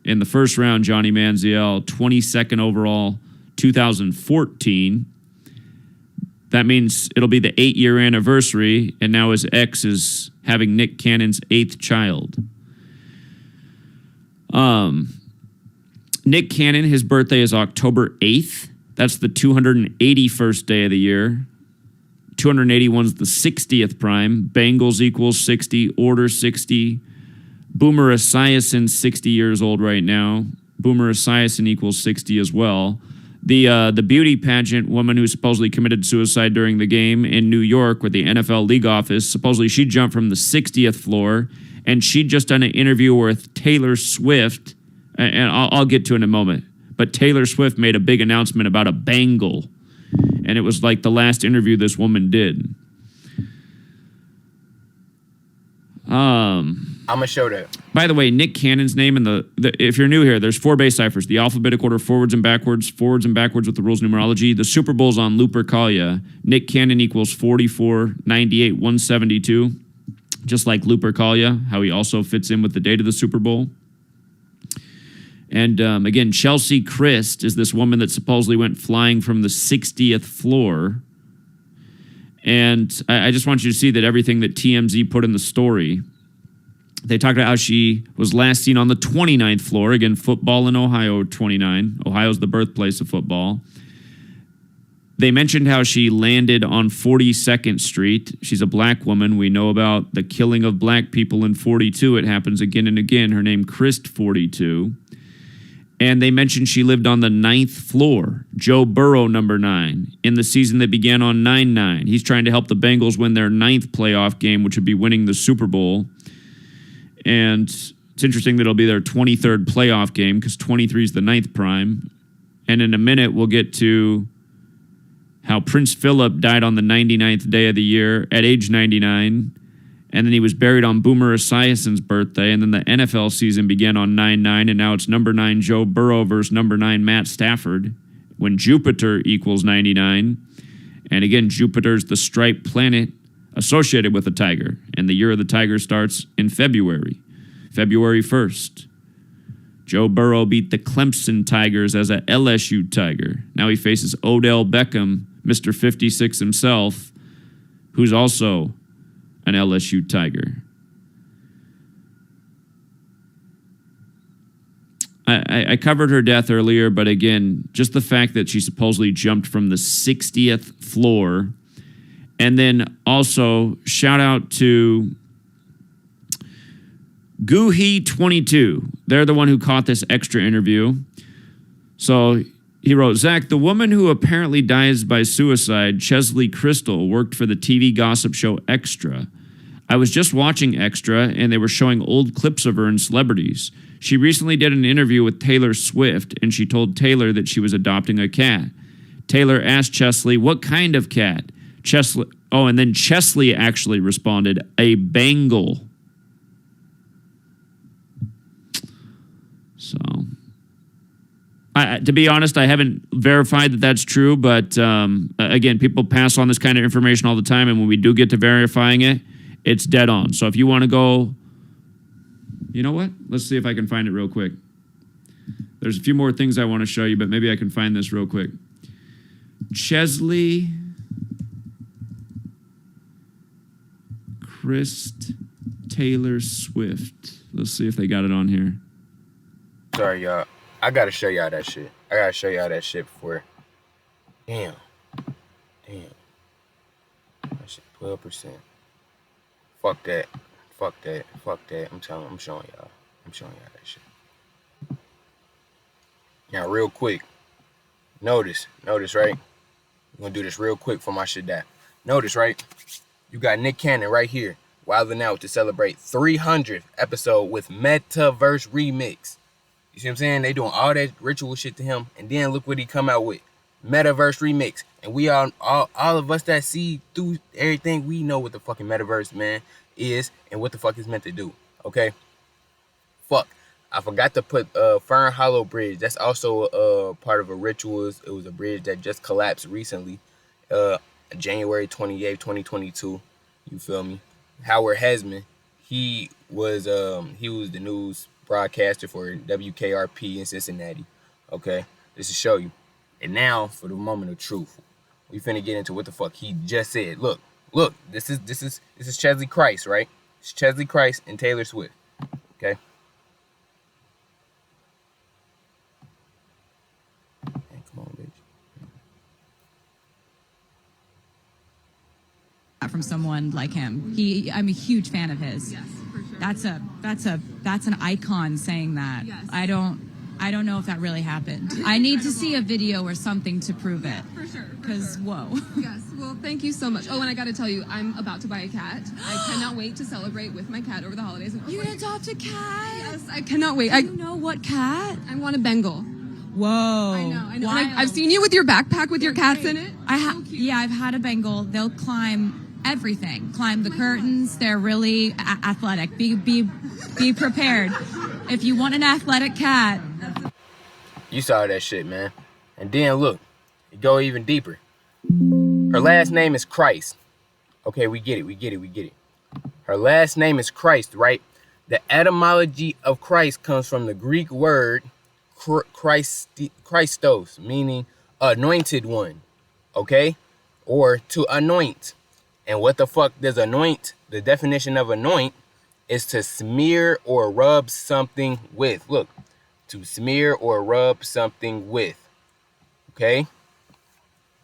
in the first round, Johnny Manziel, 22nd overall, 2014. That means it'll be the 8-year anniversary, and now his ex is having Nick Cannon's 8th child. Nick Cannon, his birthday is October 8th. That's the 281st day of the year. 281 is the 60th prime. Bengals equals 60. Order 60. Boomer Esiason, 60 years old right now. Boomer Esiason equals 60 as well. The beauty pageant woman who supposedly committed suicide during the game in New York with the NFL league office, supposedly she jumped from the 60th floor, and she'd just done an interview with Taylor Swift, and I'll get to it in a moment. But Taylor Swift made a big announcement about a bangle, and it was like the last interview this woman did. I'm going to show that. By the way, Nick Cannon's name, and if you're new here, there's 4 base ciphers. The alphabetic order, forwards and backwards with the rules numerology. The Super Bowl's on Lupercalia. Nick Cannon equals 44, 98, 172. Just like Lupercalia, how he also fits in with the date of the Super Bowl. And again, Chelsea Christ is this woman that supposedly went flying from the 60th floor. And I just want you to see that everything that TMZ put in the story, they talked about how she was last seen on the 29th floor. Again, football in Ohio, 29. Ohio's the birthplace of football. They mentioned how she landed on 42nd Street. She's a black woman. We know about the killing of black people in 42. It happens again and again. Her name, Christ 42. And they mentioned she lived on the 9th floor. Joe Burrow, number 9, in the season that began on 9-9. He's trying to help the Bengals win their 9th playoff game, which would be winning the Super Bowl. And it's interesting that it'll be their 23rd playoff game because 23 is the 9th prime. And in a minute, we'll get to how Prince Philip died on the 99th day of the year at age 99. And then he was buried on Boomer Esiason's birthday. And then the NFL season began on 9-9. And now it's number 9 Joe Burrow versus number 9 Matt Stafford when Jupiter equals 99. And again, Jupiter's the striped planet associated with the tiger. And the year of the tiger starts in February 1st. Joe Burrow beat the Clemson Tigers as a LSU Tiger. Now he faces Odell Beckham, Mr. 56 himself, who's also an LSU Tiger. I covered her death earlier, but again, just the fact that she supposedly jumped from the 60th floor. And then also, shout out to Goohee22. They're the one who caught this extra interview. So he wrote, Zach, the woman who apparently dies by suicide, Chesley Crystal, worked for the TV gossip show Extra. I was just watching Extra, and they were showing old clips of her and celebrities. She recently did an interview with Taylor Swift, and she told Taylor that she was adopting a cat. Taylor asked Chesley, what kind of cat? And then Chesley actually responded, a Bengal. So, To be honest, I haven't verified that that's true, but again, people pass on this kind of information all the time, and when we do get to verifying it, it's dead on. So if you want to go, you know what? Let's see if I can find it real quick. There's a few more things I want to show you, but maybe I can find this real quick. Chesley Christ Taylor Swift. Let's see if they got it on here. Sorry, y'all. I gotta show y'all that shit. I gotta show y'all that shit before. Damn. That shit 12%. Fuck that. I'm showing y'all. That shit. Now, real quick. Notice, right? I'm gonna do this real quick for my shit die. Notice, right? You got Nick Cannon right here, wilding out to celebrate 300th episode with Metaverse Remix. You see what I'm saying? They doing all that ritual shit to him, and then look what he come out with. Metaverse Remix. And we all of us that see through everything, we know what the fucking metaverse, man, is and what the fuck it's meant to do. Okay? Fuck. I forgot to put Fern Hollow Bridge. That's also part of a ritual. It was a bridge that just collapsed recently. January 28th, 2022. You feel me? Howard Hesman, he was the news broadcaster for WKRP in Cincinnati. Okay? This is show you. And now for the moment of truth. We finna get into what the fuck he just said. Look, this is Chesley Christ, right? It's Chesley Christ and Taylor Swift. Okay? Hey, come on, bitch. From someone like him. I'm a huge fan of his. Yes, for sure. That's an icon saying that. Yes. I don't know if that really happened. I need to see a video or something to prove it. For sure. Because, whoa. Yes. Well, thank you so much. Oh, and I got to tell you, I'm about to buy a cat. I cannot wait to celebrate with my cat over the holidays. You gonna adopt a cat? Yes, I cannot wait. Do you know what cat? I want a Bengal. Whoa. I know. And Wild. I've seen you with your backpack with your They're cats great. in it. So cute. Yeah, I've had a Bengal. They'll climb everything. Climb the curtains. They're really athletic. Be prepared. If you want an athletic cat. You saw that shit, man. And then look, it go even deeper. Her last name is Christ. Okay, we get it. Her last name is Christ, right? The etymology of Christ comes from the Greek word Christos, meaning anointed one. Okay? Or to anoint. And what the fuck does anoint? The definition of anoint is to smear or rub something with. Look, to smear or rub something with. Okay?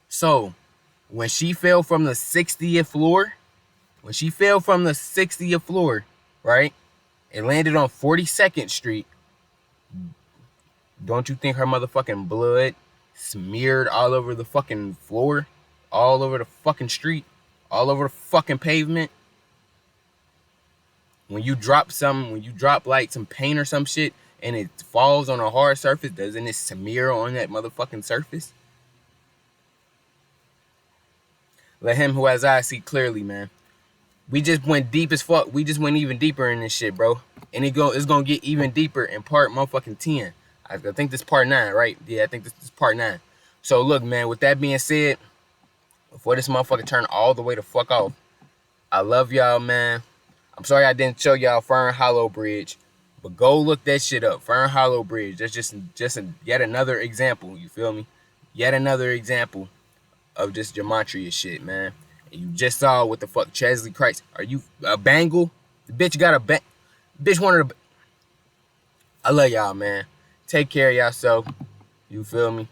So, when she fell from the 60th floor, right, and landed on 42nd Street, don't you think her motherfucking blood smeared all over the fucking floor, all over the fucking street, all over the fucking pavement? When you drop like some paint or some shit and it falls on a hard surface, doesn't it smear on that motherfucking surface? Let him who has eyes see clearly, man. We just went deep as fuck. We just went even deeper in this shit, bro. And it's gonna get even deeper in part motherfucking 10. I think this is part 9, right? Yeah, I think this is part 9. So look, man, with that being said, before this motherfucker turn all the way the fuck off, I love y'all, man. I'm sorry I didn't show y'all Fern Hollow Bridge, but go look that shit up. Fern Hollow Bridge. That's just yet another example. You feel me? Yet another example of just gematria shit, man. And you just saw what the fuck Chesley Christ. Are you a Bengal? The bitch got a bitch wanted a. I love y'all, man. Take care of yourself. You feel me?